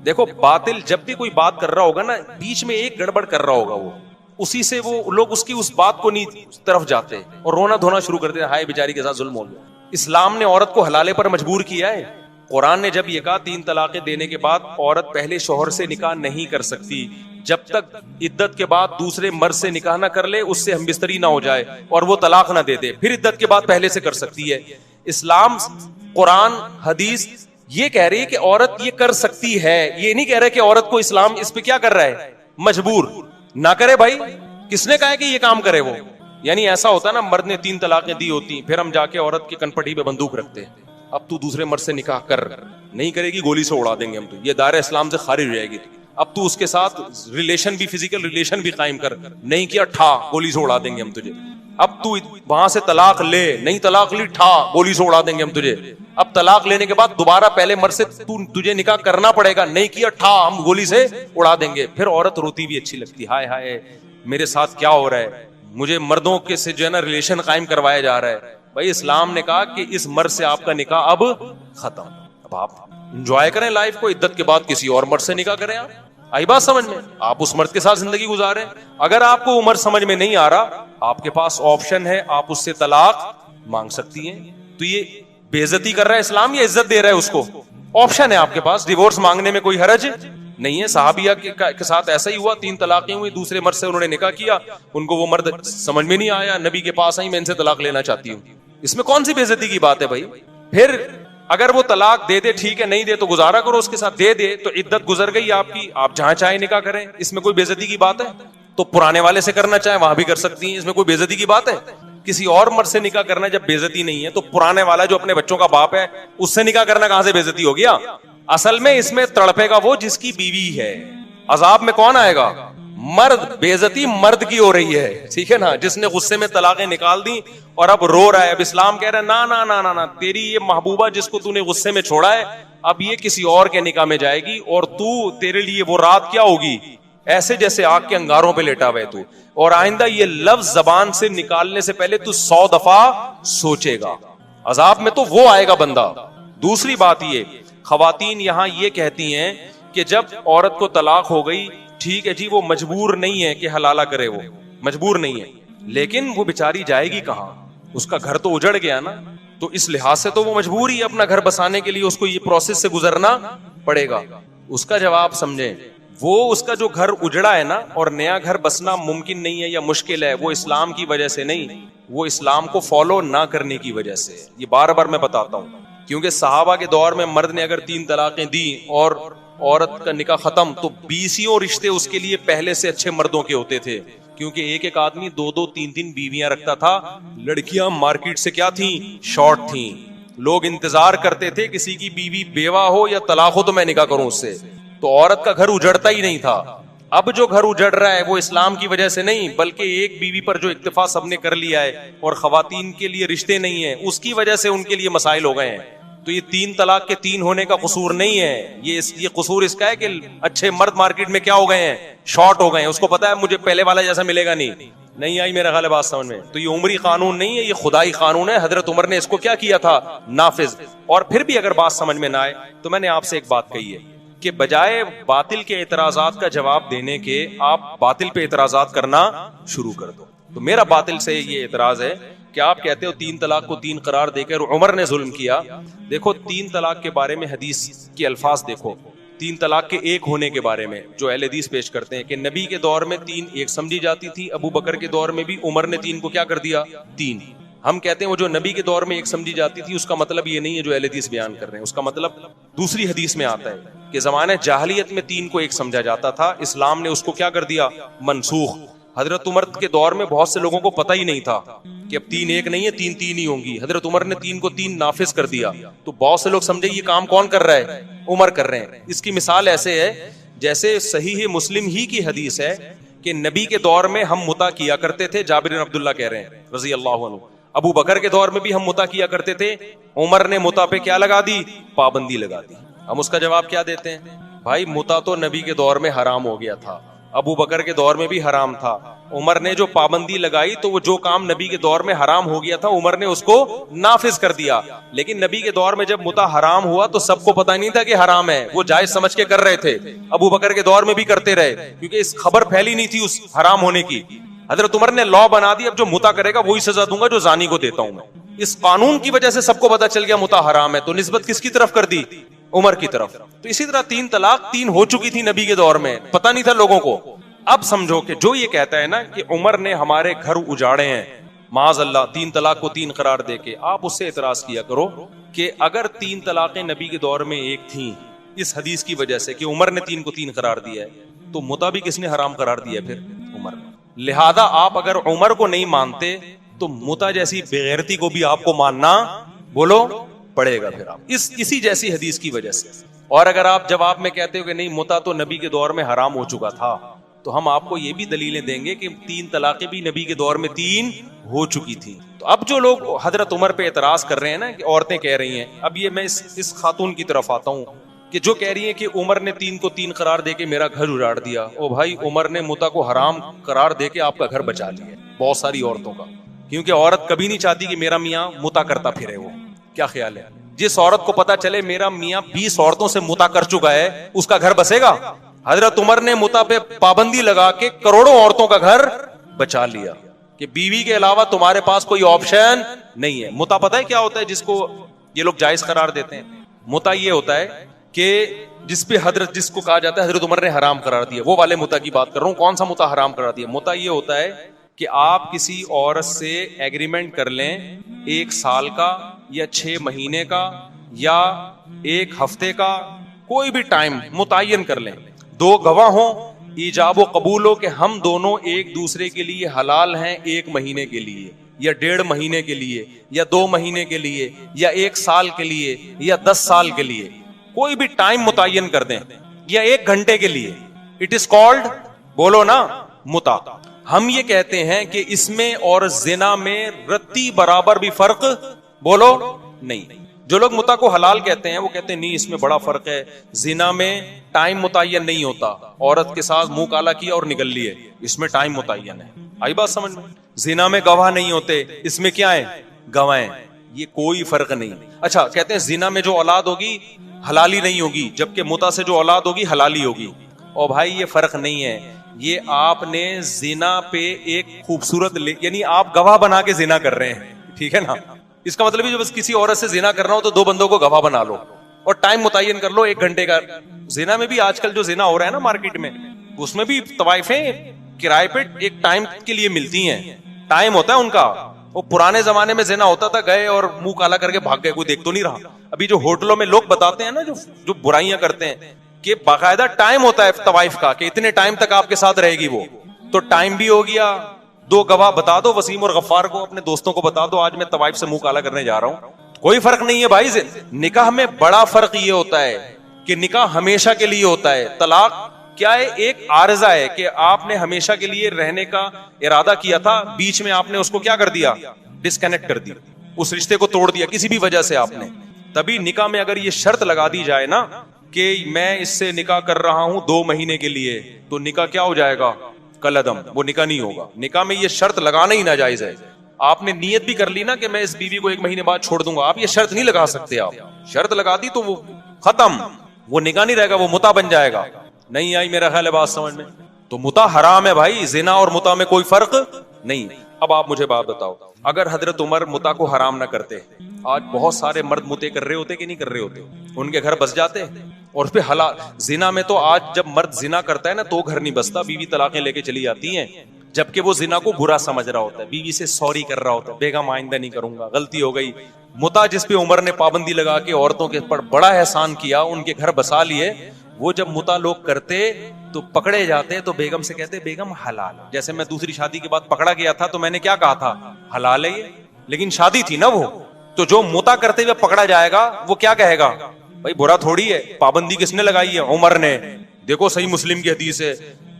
دیکھو باطل جب بھی کوئی بات کر رہا ہوگا نا, بیچ میں ایک گڑبڑ کر رہا ہوگا, وہ اسی سے وہ لوگ اس کی اس بات کو نہیں طرف جاتے اور رونا دھونا شروع کرتے ہیں, ہائے بیچاری کے ساتھ ظلم ہو گیا. اسلام نے عورت کو حلالے پر مجبور کیا ہے. قرآن نے جب یہ کہا 3 طلاقیں دینے کے بعد عورت پہلے شوہر سے نکاح نہیں کر سکتی جب تک عدت کے بعد دوسرے مرد سے نکاح نہ کر لے, اس سے ہم بستری نہ ہو جائے اور وہ طلاق نہ دے دے, پھر عدت کے بعد پہلے سے کر سکتی ہے. اسلام, قرآن, حدیث یہ کہہ رہی ہے کہ عورت یہ کر سکتی ہے, یہ نہیں کہہ رہا کہ عورت کو اسلام اس پہ کیا کر رہا ہے, مجبور نہ کرے. بھائی کس نے کہا ہے کہ یہ کام کرے وہ؟ یعنی ایسا ہوتا نا, مرد نے 3 طلاقیں دی ہوتی, پھر ہم جا کے عورت کی کنپٹی پہ بندوق رکھتے ہیں, اب تو دوسرے مرد سے نکاح کر, نہیں کرے گی گولی سے اڑا دیں گے ہم, تو یہ دائرہ اسلام سے خارج ہو جائے گی. اب تو اس کے ساتھ ریلیشن بھی, فزیکل ریلیشن بھی قائم کر, نہیں کیا ٹھا گولی سے اڑا دیں گے ہم تجھے. اب تو وہاں سے طلاق لے, نہیں طلاق لی ٹھا گولی سے اڑا دیں گے ہم تجھے. اب طلاق لینے کے بعد دوبارہ پہلے مرد سے تجھے نکاح کرنا پڑے گا, نہیں کیا ٹھا ہم گولی سے اڑا دیں گے. پھر عورت روتی بھی اچھی لگتی, ہائے ہائے میرے ساتھ کیا ہو رہا ہے, مجھے مردوں کے سے جو ہے نا ریلیشن قائم کروایا جا رہا ہے. بھائی اسلام نے کہا کہ اس مرد سے آپ کا نکاح اب ختم, اب آپ انجوائے کریں لائف کو, عدت کے بعد کسی اور مرد سے نکاح کریں آپ. آئی بات سمجھ میں؟ آپ اس مرد کے ساتھ زندگی گزارے. اگر آپ کو عمر سمجھ میں نہیں آ رہا, آپ کے پاس آپشن ہے, آپ اس سے طلاق مانگ سکتی ہیں. تو یہ بے عزتی کر رہا ہے اسلام یا عزت دے رہا ہے اس کو؟ آپشن ہے آپ کے پاس, ڈیورس مانگنے میں کوئی حرج نہیں ہے. صحابیہ کے ساتھ ایسا ہی ہوا, 3 طلاقیں ہوئی, دوسرے مرد سے انہوں نے نکاح کیا, ان کو وہ مرد سمجھ میں نہیں آیا, نبی کے پاس آئی, میں ان سے طلاق لینا چاہتی ہوں. اس میں کون سی بے عزتی کی بات ہے بھائی؟ پھر اگر وہ طلاق دے دے ٹھیک ہے, نہیں دے تو گزارا کرو اس کے ساتھ, دے دے تو عدت گزر گئی آپ کی, آپ جہاں چاہے نکاح کریں, اس میں کوئی بے عزتی کی بات ہے؟ تو پرانے والے سے کرنا چاہیں وہاں بھی کر سکتی ہیں, اس میں کوئی بے عزتی کی بات ہے؟ کسی اور مرد سے نکاح کرنا جب بے عزتی نہیں ہے, تو پرانے والا جو اپنے بچوں کا باپ ہے اس سے نکاح کرنا کہاں سے بے عزتی ہو گیا؟ اصل میں اس میں تڑپے گا وہ جس کی بیوی ہے, عذاب میں کون آئے گا؟ مرد. بے عزتی مرد کی ہو رہی ہے, ٹھیک ہے نا, جس نے غصے میں طلاقیں نکال دی اور اب رو رہا ہے. اب اسلام کہہ رہا ہے نا نا نا نا نا, تیری یہ محبوبہ جس کو تو نے غصے میں چھوڑا ہے اب یہ کسی اور کے نکاح میں جائے گی, اور تو تیرے لیے وہ رات کیا ہوگی, ایسے جیسے آگ کے انگاروں پہ لیٹا ہوئے تو, اور آئندہ یہ لفظ زبان سے نکالنے سے پہلے تو 100 دفعہ سوچے گا. عذاب میں تو وہ آئے گا بندہ. دوسری بات یہ, خواتین یہاں یہ کہتی ہیں کہ جب عورت کو طلاق ہو گئی ٹھیک ہے جی, وہ مجبور نہیں ہے کہ حلالہ کرے, وہ مجبور نہیں ہے, لیکن وہ بیچاری جائے گی کہاں؟ اس کا گھر تو اجڑ گیا نا, تو اس لحاظ سے تو وہ مجبور ہی اپنا گھر بسانے کے لیے اس کو یہ پروسیس سے گزرنا پڑے گا. اس کا جواب سمجھیں, وہ اس کا جو گھر اجڑا ہے نا, اور نیا گھر بسنا ممکن نہیں ہے یا مشکل ہے, وہ اسلام کی وجہ سے نہیں, وہ اسلام کو فالو نہ کرنے کی وجہ سے. یہ بار بار میں بتاتا ہوں, کیونکہ صحابہ کے دور میں مرد نے اگر 3 طلاقیں دی اور عورت کا نکاح ختم, تو 20 رشتے اس کے لیے پہلے سے اچھے مردوں کے ہوتے تھے, کیونکہ ایک ایک آدمی 2 3 بیویاں رکھتا تھا. لڑکیاں مارکیٹ سے کیا تھیں؟ شارٹ تھیں. لوگ انتظار کرتے تھے کسی کی بیوی بیوہ ہو یا طلاق ہو تو میں نکاح کروں اس سے, تو عورت کا گھر اجڑتا ہی نہیں تھا. اب جو گھر اجڑ رہا ہے وہ اسلام کی وجہ سے نہیں, بلکہ ایک بیوی پر جو اکتفا سب نے کر لیا ہے اور خواتین کے لیے رشتے نہیں ہیں, اس کی وجہ سے ان کے لیے مسائل ہو گئے ہیں. تو یہ 3 طلاق کے 3 ہونے کا قصور نہیں ہے, یہ قصور اس کا ہے کہ اچھے مرد مارکیٹ میں کیا ہو گئے ہیں؟ شارٹ ہو گئے ہیں. اس کو پتا ہے مجھے پہلے والا جیسا ملے گا نہیں آئی میرا خیال ہے بات سمجھ میں. تو یہ عمری قانون نہیں ہے, یہ خدائی قانون ہے. حضرت عمر نے اس کو کیا کیا تھا؟ نافذ. اور پھر بھی اگر بات سمجھ میں نہ آئے تو میں نے آپ سے ایک بات کہی ہے کہ بجائے باطل کے اعتراضات کا جواب دینے کے آپ باطل پہ اعتراضات کرنا شروع کر دو. تو میرا باطل سے یہ اعتراض ہے کہ آپ کہتے ہو 3 طلاق کو 3 قرار دے کر عمر نے ظلم کیا. دیکھو 3 طلاق کے بارے میں حدیث کے الفاظ دیکھو, 3 طلاق کے 1 ہونے کے بارے میں جو اہل حدیث پیش کرتے ہیں کہ نبی کے دور میں 3 ایک سمجھی جاتی تھی, ابو بکر کے دور میں بھی عمر نے 3 کو کیا کر دیا؟ 3. ہم کہتے ہیں وہ جو نبی کے دور میں 1 سمجھی جاتی تھی, اس کا مطلب یہ نہیں ہے جو اہل حدیث بیان کر رہے ہیں, اس کا مطلب دوسری حدیث میں آتا ہے کہ زمانہ جاہلیت میں 3 کو 1 سمجھا جاتا تھا, اسلام نے اس کو کیا کر دیا؟ منسوخ. حضرت عمر کے دور میں بہت سے لوگوں کو پتہ ہی نہیں تھا کہ اب 3 1 نہیں ہے, 3 3 ہی ہوں گی. حضرت عمر نے 3 کو 3 نافذ کر دیا, تو بہت سے لوگ سمجھے یہ کام کون کر رہا ہے؟ عمر کر رہے ہیں. اس کی مثال ایسے ہے جیسے صحیح مسلم ہی کی حدیث ہے کہ نبی کے دور میں ہم متا کیا کرتے تھے, جابر بن عبداللہ کہہ رہے ہیں رضی اللہ عنہ. ابو بکر کے دور میں بھی ہم متا کیا کرتے تھے, عمر نے متا پہ کیا لگا دی؟ پابندی لگا دی. ہم اس کا جواب کیا دیتے ہیں؟ بھائی متا تو نبی کے دور میں حرام ہو گیا تھا, ابو بکر کے دور میں بھی حرام تھا, عمر نے جو پابندی لگائی تو وہ جو کام نبی کے دور میں حرام ہو گیا تھا عمر نے اس کو نافذ کر دیا. لیکن نبی کے دور میں جب متا حرام ہوا تو سب کو پتہ نہیں تھا کہ حرام ہے, وہ جائز سمجھ کے کر رہے تھے. ابو بکر کے دور میں بھی کرتے رہے کیونکہ اس خبر پھیلی نہیں تھی اس حرام ہونے کی. حضرت عمر نے لا بنا دی, اب جو متا کرے گا وہی سزا دوں گا جو زانی کو دیتا ہوں میں. اس قانون کی وجہ سے سب کو پتہ چل گیا متا حرام ہے, تو نسبت کس کی طرف کر دی؟ عمر کی طرف. تو اسی طرح 3 طلاق 3 ہو چکی تھی نبی کے دور میں, پتہ نہیں تھا لوگوں کو. اب سمجھو کہ جو یہ کہتا ہے نا کہ عمر نے ہمارے گھر اجاڑے ہیں, معاذ اللہ 3 طلاق کو 3 قرار دے کے, آپ اس سے اعتراض کیا کرو کہ اگر 3 طلاقیں نبی کے دور میں 1 تھیں اس حدیث کی وجہ سے کہ عمر نے 3 کو 3 قرار دیا ہے, تو متا بھی کس نے حرام قرار دیا؟ پھر عمر نے. لہذا آپ اگر عمر کو نہیں مانتے تو متا جیسی بغیرتی کو بھی آپ کو ماننا بولو پڑے گا پھر آپ اسی جیسی حدیث کی وجہ سے. اور اگر آپ جواب میں کہتے ہو کہ نہیں متا تو نبی کے دور میں حرام ہو چکا تھا, تو ہم آپ کو یہ بھی دلیلیں دیں گے کہ 3 طلاقیں بھی نبی کے دور میں 3 ہو چکی تھی. تو اب جو لوگ حضرت عمر پہ اعتراض کر رہے ہیں نا کہ عورتیں کہہ رہی ہیں, اب یہ میں اس خاتون کی طرف آتا ہوں کہ جو کہہ رہی ہیں کہ عمر نے 3 کو 3 قرار دے کے میرا گھر اجاڑ دیا. او بھائی عمر نے متا کو حرام قرار دے کے آپ کا گھر بچا لیا بہت ساری عورتوں کا, کیونکہ عورت کبھی نہیں چاہتی کہ میرا میاں متا کرتا پھرے. وہ کیا خیال ہے؟ جس عورت کو پتا چلے میرا میاں 20 عورتوں سے متا کر چکا ہے اس کا گھر بسے گا؟ حضرت عمر نے متا پہ پابندی لگا کے کروڑوں عورتوں کا گھر بچا لیا کہ بیوی کے علاوہ تمہارے پاس کوئی آپشن نہیں ہے. متا پتہ ہے کیا ہوتا ہے جس کو یہ لوگ جائز قرار دیتے ہیں؟ متا یہ ہوتا ہے کہ جس کو کہا جاتا ہے حضرت عمر نے حرام قرار دیا, وہ والے متا کی بات کر رہا ہوں. کون سا متا حرام قرار دیا؟ متا یہ ہوتا ہے کہ آپ کسی عورت سے ایگریمنٹ کر لیں 1 سال کا یا 6 مہینے کا یا 1 ہفتے کا, کوئی بھی ٹائم متعین کر لیں, 2 گواہ ہوں, ایجاب و قبول ہو کہ ہم دونوں ایک دوسرے کے لیے حلال ہیں 1 مہینے کے لیے یا 1.5 مہینے کے لیے یا 2 مہینے کے لیے یا 1 سال کے لیے یا 10 سال کے لیے, کوئی بھی ٹائم متعین کر دیں یا 1 گھنٹے کے لیے. اٹ از کالڈ, بولو نا, متا. ہم یہ کہتے ہیں کہ اس میں اور زنا میں رتی برابر بھی فرق, بولو, نہیں. جو لوگ متا کو حلال کہتے ہیں وہ کہتے ہیں نہیں اس میں بڑا فرق ہے, زنا میں ٹائم متعین نہیں ہوتا, عورت کے ساتھ منہ کالا کیا اور نکل لیے, اس میں ٹائم متعین ہے. آئی بات سمجھ میں؟ زنا میں گواہ نہیں ہوتے, اس میں کیا ہے, گواہ, یہ کوئی فرق نہیں. اچھا کہتے ہیں زنا میں جو اولاد ہوگی حلالی نہیں ہوگی, جبکہ متا سے جو اولاد ہوگی حلالی ہوگی. اور بھائی یہ فرق نہیں ہے, یہ آپ نے زنا پہ ایک خوبصورت یعنی آپ گواہ بنا کے زنا کر رہے ہیں, ٹھیک ہے نا. اس کا مطلب ہے جو بس کسی عورت سے زنا کرنا ہو تو 2 بندوں کو گواہ بنا لو اور ٹائم متعین کر لو 1 گھنٹے کا. زنا میں بھی آج کل جو زنا ہو رہا ہے نا مارکیٹ میں, اس میں بھی طوائفیں کرائے پہ ایک ٹائم کے لیے ملتی ہیں, ٹائم ہوتا ہے ان کا. وہ پرانے زمانے میں زنا ہوتا تھا, گئے اور منہ کالا کر کے بھاگ گئے, کوئی دیکھ تو نہیں رہا. ابھی جو ہوٹلوں میں لوگ بتاتے ہیں نا جو برائیاں کرتے ہیں کہ باقاعدہ ٹائم ہوتا ہے طوائف کا کہ اتنے ٹائم تک آپ کے ساتھ رہے گی وہ, تو ٹائم بھی ہو گیا. 2 گواہ بتا دو, وسیم اور غفار کو, اپنے دوستوں کو بتا دو آج میں طوائف سے منہ کالا کرنے جا رہا ہوں. کوئی فرق نہیں ہے بھائی. نکاح میں بڑا فرق یہ ہوتا ہے کہ نکاح ہمیشہ کے لیے ہوتا ہے. طلاق کیا ہے, ایک عارضہ ہے کہ آپ نے ہمیشہ کے لیے رہنے کا ارادہ کیا تھا, بیچ میں آپ نے اس کو کیا کر دیا, ڈسکنیکٹ کر دیا, اس رشتے کو توڑ دیا کسی بھی وجہ سے آپ نے. تبھی نکاح میں اگر یہ شرط لگا دی جائے نا کہ میں اس سے نکاح کر رہا ہوں 2 مہینے کے لیے, تو نکاح کیا ہو جائے گا, کلعدم, وہ نکاح نہیں ہوگا. نکاح میں یہ شرط لگانا ہی ناجائز ہے. آپ نے نیت بھی کر لی نا کہ میں اس بیوی کو 1 مہینے بعد چھوڑ دوں گا, آپ یہ شرط نہیں لگا سکتے. آپ شرط لگا دی تو وہ ختم, وہ نکاح نہیں رہے گا, وہ متا بن جائے گا. نہیں آئی میرا خیال ہے بات سمجھ میں؟ تو متا حرام ہے بھائی, زنا اور متا میں کوئی فرق نہیں. اب آپ مجھے بات بتاؤ, اگر حضرت عمر متا کو حرام نہ کرتے, آج بہت سارے مرد متے کر رہے ہوتے کہ نہیں کر رہے ہوتے, ان کے گھر بس جاتے. اور پھر حلال زنا میں تو آج جب مرد زنا کرتا ہے نا تو گھر نہیں بستا, بیوی طلاقیں لے کے چلی جاتی ہیں, جبکہ وہ زنا کو برا سمجھ رہا ہوتا ہے, بیوی سے سوری کر رہا ہوتا ہے, بیگم آئندہ نہیں کروں گا, غلطی ہو گئی. متا جس پہ عمر نے پابندی لگا کے عورتوں کے پر بڑا احسان کیا, ان کے گھر بسا لیے, وہ جب متا لوگ کرتے تو پکڑے جاتے تو بیگم سے کہتے بیگم حلال. جیسے میں دوسری شادی کے بعد پکڑا گیا تھا تو میں نے کیا کہا تھا, حلال ہے یہ, لیکن شادی تھی نا وہ. تو جو متا کرتے ہوئے پکڑا جائے گا وہ کیا کہے گا, بھائی برا تھوڑی ہے, پابندی کس نے لگائی ہے, عمر نے. دیکھو صحیح مسلم کی حدیث ہے,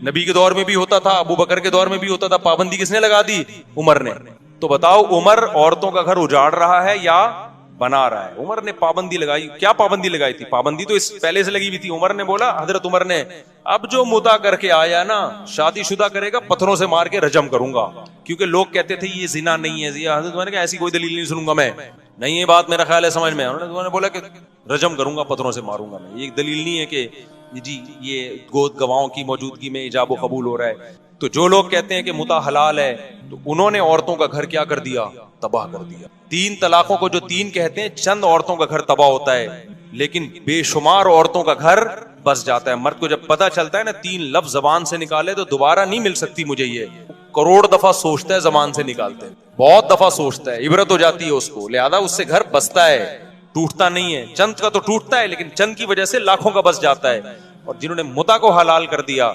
نبی کے دور میں بھی ہوتا تھا, ابو بکر کے دور میں بھی ہوتا تھا, پابندی کس نے لگا دی, عمر نے. تو بتاؤ عمر عورتوں کا گھر اجاڑ رہا ہے یا بنا رہا ہے؟ عمر نے پابندی لگائی. کیا پابندی لگائی تھی؟ پابندی تو اس پہلے سے لگی ہوئی تھی. عمر نے بولا, حضرت عمر نے, اب جو متا کر کے آیا نا شادی شدہ کرے گا پتھروں سے مار کے رجم کروں گا, کیونکہ لوگ کہتے تھے یہ زنا نہیں ہے. حضرت عمر نے کہا ایسی کوئی دلیل نہیں سنوں گا میں, نہیں یہ بات میرا خیال ہے سمجھ میں. انہوں نے بولا کہ رجم کروں گا, پتھروں سے ماروں گا میں. یہ دلیل نہیں ہے کہ جی یہ گود گواہوں کی موجودگی میں ایجاب و قبول ہو رہا ہے. تو جو لوگ کہتے ہیں کہ متا حلال ہے تو انہوں نے عورتوں کا گھر کیا کر دیا, تباہ کر دیا. 3 طلاقوں کو جو 3 کہتے ہیں, چند عورتوں کا گھر تباہ ہوتا ہے, لیکن بے شمار عورتوں کا گھر بس جاتا ہے. مرد کو جب پتہ چلتا ہے نا 3 لفظ زبان سے نکالے تو دوبارہ نہیں مل سکتی مجھے, یہ کروڑ دفعہ سوچتا ہے زبان سے نکالتے, بہت دفعہ سوچتا ہے, عبرت ہو جاتی ہے اس کو, لہذا اس سے گھر بستا ہے, ٹوٹتا نہیں ہے. چند کا تو ٹوٹتا ہے لیکن چند کی وجہ سے لاکھوں کا بس جاتا ہے. اور جنہوں نے متا کو حلال کر دیا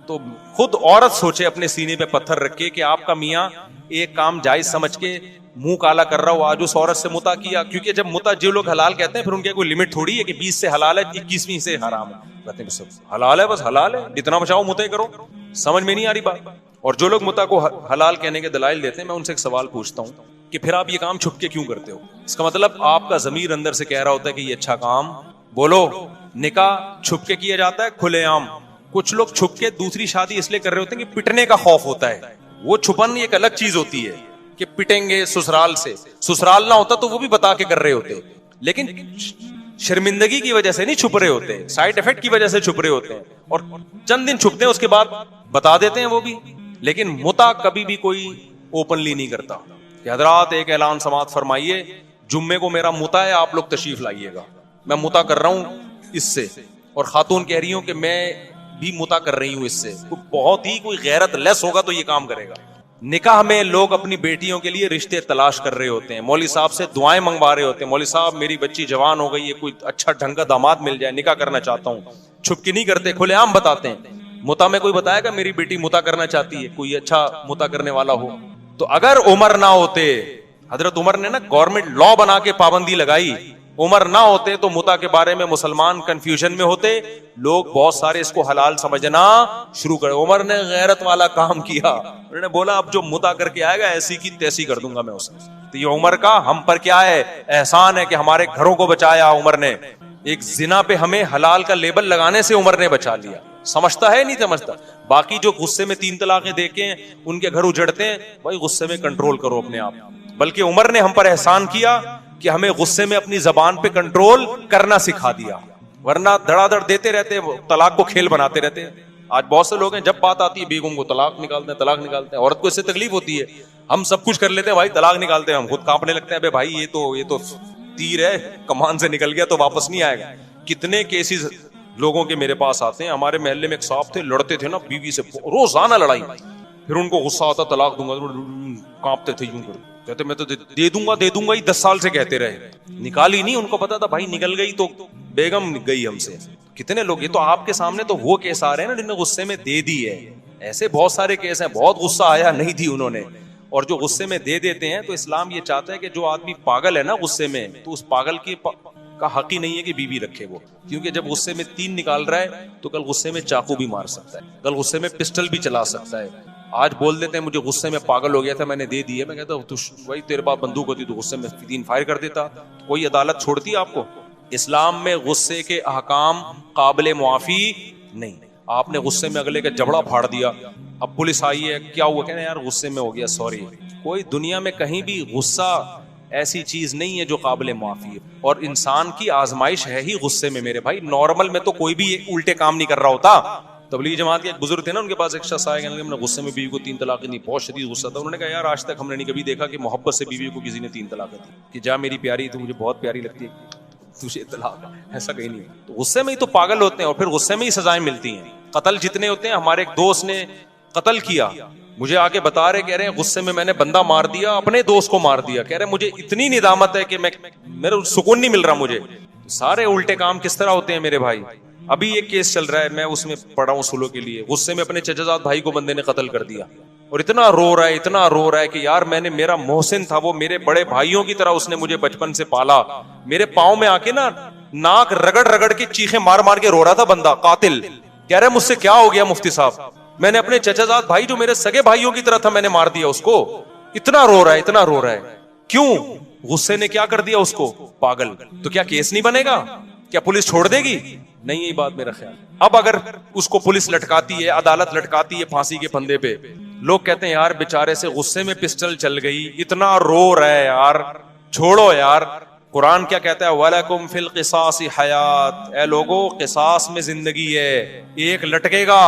تو خود عورت سوچے اپنے سینے پہ پتھر رکھ کے کہ آپ کا میاں ایک کام جائز سمجھ کے منہ کالا کر رہا ہو, آج اس عورت سے متا کیا. کیونکہ جب متا جو لوگ حلال کہتے ہیں پھر ان کی کوئی لمٹ تھوڑی ہے کہ 20 سے حلال ہے 21ویں سے حرام ہے. کہتے ہیں سب حلال ہے, بس حلال ہے, جتنا بچاؤ متے کرو. سمجھ میں نہیں آ رہی بات. اور جو لوگ متا کو حلال کہنے کے دلائل دیتے ہیں, میں ان سے ایک سوال پوچھتا ہوں کہ پھر آپ یہ کام چھپ کے کیوں کرتے ہو؟ اس کا مطلب آپ کا ضمیر اندر سے کہہ رہا ہوتا ہے کہ یہ اچھا کام, بولو. نکاح چھپ کے کیا جاتا ہے, کھلے عام. کچھ لوگ چھپ کے دوسری شادی اس لیے کر رہے ہوتے ہیں کہ پٹنے کا خوف ہوتا ہے. وہ چھپن ایک الگ چیز ہوتی ہے کہ پٹیں گے سسرال سے, سسرال نہ ہوتا تو وہ بھی بتا کے کر رہے ہوتے. لیکن شرمندگی کی وجہ سے نہیں چھپ رہے ہوتے, سائڈ افیکٹ کی وجہ سے چھپ رہے ہوتے ہیں, اور چند دن چھپتے ہیں اس کے بعد بتا دیتے ہیں وہ بھی. لیکن متع کبھی بھی کوئی اوپنلی نہیں کرتا کہ حضرات ایک اعلان سماعت فرمائیے, جمعے کو میرا متع ہے, آپ لوگ تشریف لائیے گا, میں متع کر رہا ہوں اس سے, اور خاتون کہہ رہی ہوں کہ میں بھی متع کر رہی ہوں اس سے. بہت ہی کوئی غیرت لیس ہوگا تو یہ کام کرے گا. نکاح میں لوگ اپنی بیٹیوں کے لیے رشتے تلاش کر رہے ہوتے ہیں, مولوی صاحب سے دعائیں منگوا رہے ہوتے ہیں, مولوی صاحب میری بچی جوان ہو گئی ہے, کوئی اچھا ڈھنگ کا داماد مل جائے, نکاح کرنا چاہتا ہوں. چھپ کے نہیں کرتے, کھلے عام بتاتے ہیں. متع میں کوئی بتائے گا میری بیٹی متع کرنا چاہتی ہے, کوئی اچھا متع کرنے والا ہو. تو اگر عمر نہ ہوتے, حضرت عمر نے نا گورنمنٹ لا بنا کے پابندی لگائی, عمر نہ ہوتے تو متع کے بارے میں مسلمان کنفیوژن میں ہوتے, لوگ بہت سارے اس کو حلال سمجھنا شروع کرے. عمر نے غیرت والا کام کیا, انہوں نے بولا اب جو متع کر کے آئے گا ایسی کی تیسی کر دوں گا میں اسے. تو یہ عمر کا ہم پر کیا ہے احسان ہے کہ ہمارے گھروں کو بچایا عمر نے. ایک زنا پہ ہمیں حلال کا لیبل لگانے سے عمر نے بچا لیا. سمجھتا ہے نہیں سمجھتا. باقی جو غصے میں 3 طلاقیں دے کے ان کے گھر اجڑتے ہیں, بھائی غصے میں کنٹرول کرو اپنے آپ. بلکہ عمر نے ہم پر احسان کیا کہ ہمیں غصے میں اپنی زبان پہ کنٹرول کرنا سکھا دیا, ورنہ دھڑا دھڑ دیتے رہتے, طلاق کو کھیل بناتے رہتے ہیں. آج بہت سے لوگ ہیں جب بات آتی ہے بیگم کو طلاق نکالتے ہیں, طلاق نکالتے ہیں. عورت کو اس سے تکلیف ہوتی ہے, ہم سب کچھ کر لیتے ہیں بھائی, طلاق نکالتے ہیں, ہم خود کانپنے لگتے ہیں, بھائی یہ تو تیر ہے, کمان سے نکل گیا تو واپس نہیں آئے گا. کتنے کیسز لوگوں کے میرے پاس آتے ہیں. ہمارے محلے میں ایک صاحب تھے, لڑتے تھے نا بیوی سے, روزانہ لڑائی, پھر ان کو غصہ آتا طلاق دوں گا, کانپتے تھے یوں کر, کہتے میں تو دے دوں گا ہی, 10 سال سے کہتے رہے, نکالی نہیں. ان کو پتا تھا بھائی نکل گئی تو بیگم گئی ہم سے. کتنے لوگ, یہ تو آپ کے سامنے تو وہ کیس آ رہے ہیں نا جن نے غصے میں دے دی ہے. ایسے بہت سارے کیس ہیں, بہت غصہ آیا نہیں دی انہوں نے, اور جو غصے میں دے دیتے ہیں. تو اسلام یہ چاہتا ہے کہ جو آدمی پاگل ہے نا غصے میں, تو اس پاگل کی کا حق ہی نہیں ہے کہ بیوی رکھے وہ, کیونکہ جب غصے میں 3 نکال رہا ہے تو کل غصے میں چاقو بھی مار سکتا ہے, کل غصے میں پسٹل بھی چلا سکتا ہے. آج بول دیتے ہیں مجھے غصے میں پاگل ہو گیا تھا میں نے دے دی ہے, میں کہتا ہوں بھائی تیرے پاس بندوق ہوتی تو غصے میں 3 فائر کر دیتا, کوئی عدالت چھوڑتی ہے آپ کو؟ اسلام میں غصے کے احکام قابل معافی نہیں. آپ نے غصے میں اگلے کا جبڑا پھاڑ دیا, اب پولیس آئی ہے, کیا ہوا, کہنا یار غصے میں ہو گیا سوری. کوئی دنیا میں کہیں بھی غصہ ایسی چیز نہیں ہے جو قابل معافی ہے, اور انسان کی آزمائش ہے ہی غصے میں میرے بھائی. نارمل میں تو کوئی بھی الٹے کام نہیں کر رہا ہوتا. تبلیغی جماعت کے ایک بزرگ تھے نا, ان کے پاس ایک شخص آیا, ہم نے غصے میں بیوی کو 3 طلاقیں دی, بہت شدید غصہ تھا. انہوں نے کہا یار آج تک ہم نے نہیں کبھی دیکھا کہ محبت سے بیوی کو کسی نے 3 طلاقیں دی, کہ جا میری پیاری تو مجھے بہت پیاری لگتی ہے تجھے طلاق, ایسا کہیں نہیں. تو غصے میں ہی تو پاگل ہوتے ہیں, اور پھر غصے میں ہی سزائیں ملتی ہیں. قتل جتنے ہوتے ہیں, ہمارے ایک دوست نے قتل کیا, مجھے آ کے بتا رہے, کہہ رہے ہیں غصے میں نے بندہ مار دیا, اپنے دوست کو مار دیا. کہہ رہے مجھے اتنی ندامت ہے کہ میرا سکون نہیں مل رہا مجھے. سارے الٹے کام کس طرح ہوتے ہیں میرے بھائی. ابھی ایک کیس چل رہا ہے, میں اس میں پڑھا ہوں سلو کے لیے. غصے میں اپنے چچا زاد بھائی کو بندے نے قتل کر دیا, اور اتنا رو رہا ہے کہ یار میں نے, میرا محسن تھا وہ, میرے بڑے بھائیوں کی طرح اس نے مجھے بچپن سے پالا, میرے پاؤں میں آ کے نا ناک رگڑ کے چیخیں مار کے رو رہا تھا بندہ قاتل. کہہ رہے مجھ سے کیا ہو گیا مفتی صاحب, میں نے اپنے چچا زاد بھائی جو میرے سگے بھائیوں کی طرح تھا میں نے مار دیا اس کو. اتنا رو رہا ہے. کیوں؟ غصے نے کیا کر دیا اس کو, پاگل. تو کیا کیس نہیں بنے گا, کیا پولیس چھوڑ دے گی؟ نہیں, یہی بات میرا خیال. اب اگر اس کو پولیس لٹکاتی ہے, عدالت لٹکاتی ہے پھانسی کے پھندے پہ, لوگ کہتے ہیں یار بیچارے سے غصے میں پسٹل چل گئی, اتنا رو رہا ہے یار, چھوڑو یار. قرآن کیا کہتا ہے, وَلَكُمْ فِي الْقِصَاصِ حَيَاةٌ, اے لوگو قصاص میں زندگی ہے, ایک لٹکے گا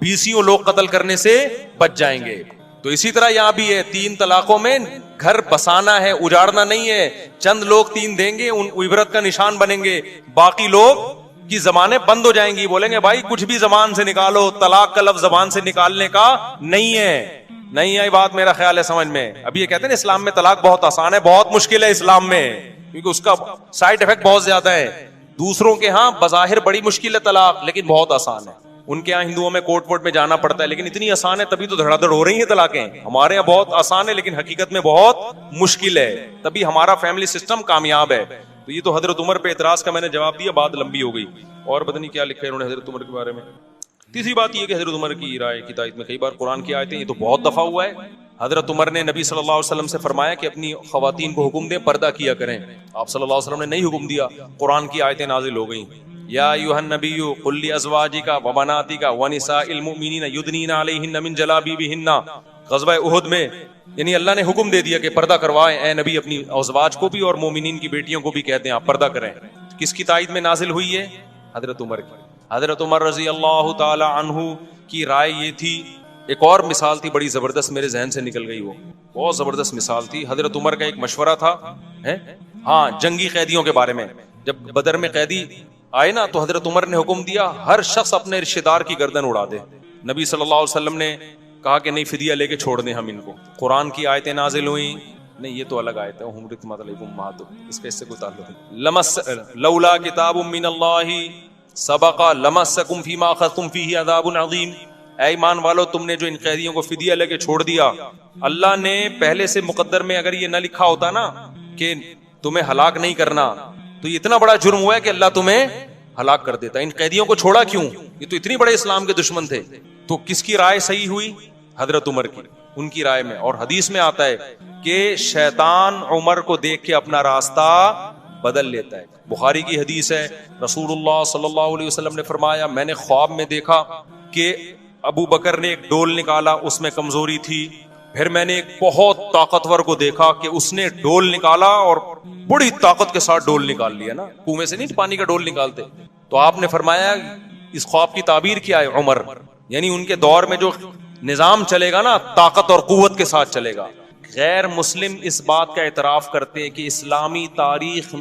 20 لوگ قتل کرنے سے بچ جائیں گے. تو اسی طرح یہاں بھی ہے, 3 طلاقوں میں گھر بسانا ہے, اجاڑنا نہیں ہے. چند لوگ 3 دیں گے, ان عبرت کا نشان بنیں گے, باقی لوگ کی زبانیں بند ہو جائیں گی, بولیں گے بھائی کچھ بھی زبان سے نکالو, طلاق کا لفظ زبان سے نکالنے کا نہیں ہے. بات میرا خیال ہے سمجھ میں. ابھی یہ کہتے ہیں اسلام میں طلاق بہت آسان ہے, بہت مشکل ہے اسلام میں, کیونکہ اس کا سائڈ افیکٹ بہت زیادہ ہے. دوسروں کے ہاں بظاہر بڑی مشکل ہے طلاق, لیکن بہت آسان ہے. ان کے یہاں ہندوؤں میں کورٹ وورٹ میں جانا پڑتا ہے, لیکن اتنی آسان ہے تبھی تو دھڑا دھڑ ہو رہی ہیں طلاقیں. ہمارے یہاں بہت آسان ہے لیکن حقیقت میں بہت مشکل ہے, تبھی ہمارا فیملی سسٹم کامیاب ہے. تو یہ تو حضرت عمر پہ اعتراض کا میں نے جواب دیا, بات لمبی ہو گئی. اور پتہ نہیں کیا لکھا ہے انہوں نے حضرت عمر کے بارے میں. تیسری بات یہ کہ حضرت عمر کی رائے کی تائید میں کئی بار قرآن کی آیتیں, یہ تو بہت دفعہ ہوا ہے. حضرت عمر نے نبی صلی اللہ علیہ وسلم سے فرمایا کہ اپنی خواتین کو حکم دیں پردہ کیا کریں. آپ صلی اللہ علیہ وسلم نے نہیں حکم دیا, قرآن کی آیتیں نازل ہو گئیں. یا ایھا النبی قل لازواجک وبناتک ونساء المؤمنین یدنین علیہن من جلابیبہن. غزوہ احد میں یعنی اللہ نے حکم دے دیا کہ پردہ کروائیں. اے نبی اپنی ازواج کو بھی اور مومنین کی بیٹیوں کو بھی کہتے ہیں آپ پردہ کریں. کس کی تائید میں نازل ہوئی ہے؟ حضرت عمر کی. حضرت عمر رضی اللہ تعالی عنہ کی رائے یہ تھی. ایک اور مثال تھی بڑی زبردست, میرے ذہن سے نکل گئی, وہ بہت زبردست مثال تھی. حضرت عمر کا ایک مشورہ تھا, ہاں, جنگی قیدیوں کے بارے میں. جب بدر میں قیدی آئے نا تو حضرت عمر نے حکم دیا ہر شخص اپنے رشتہ دار کی گردن اڑا دے. نبی صلی اللہ علیہ وسلم نے کہا کہ نہیں, فدیہ لے کے چھوڑ دیں ہم ان کو. قرآن کی آیتیں نازل ہوئیں, نہیں یہ تو الگ آیت ہے, اس کا اس سے کوئی تعلق نہیں. لولا کتاب من اللہ سبق لمسکم فیما اخذتم فیہ عذاب عظیم. اے ایمان والو, تم نے جو ان قیدیوں کو فدیہ لے کے چھوڑ دیا, اللہ نے پہلے سے مقدر میں اگر یہ نہ لکھا ہوتا نا کہ تمہیں ہلاک نہیں کرنا, تو یہ اتنا بڑا جرم ہوا ہے کہ اللہ تمہیں ہلاک کر دیتا. ان قیدیوں کو چھوڑا کیوں؟ یہ تو اتنی بڑے اسلام کے دشمن تھے. تو کس کی رائے صحیح ہوئی؟ حضرت عمر کی, ان کی رائے میں. اور حدیث میں آتا ہے کہ شیطان عمر کو دیکھ کے اپنا راستہ بدل لیتا ہے. بخاری کی حدیث ہے, رسول اللہ صلی اللہ علیہ وسلم نے فرمایا, میں نے خواب میں دیکھا کہ ابو بکر نے ایک ڈول نکالا, اس میں کمزوری تھی. پھر میں نے ایک بہت طاقتور کو دیکھا کہ اس نے ڈول نکالا اور بڑی طاقت کے ساتھ ڈول نکال لیا, نا کنویں سے نہیں پانی کا ڈول نکالتے. تو آپ نے فرمایا اس خواب کی تعبیر کیا ہے؟ عمر, یعنی ان کے دور میں جو نظام چلے گا نا طاقت اور قوت کے ساتھ چلے گا. غیر مسلم اس بات کا اعتراف کرتے ہیں کہ اسلامی تاریخ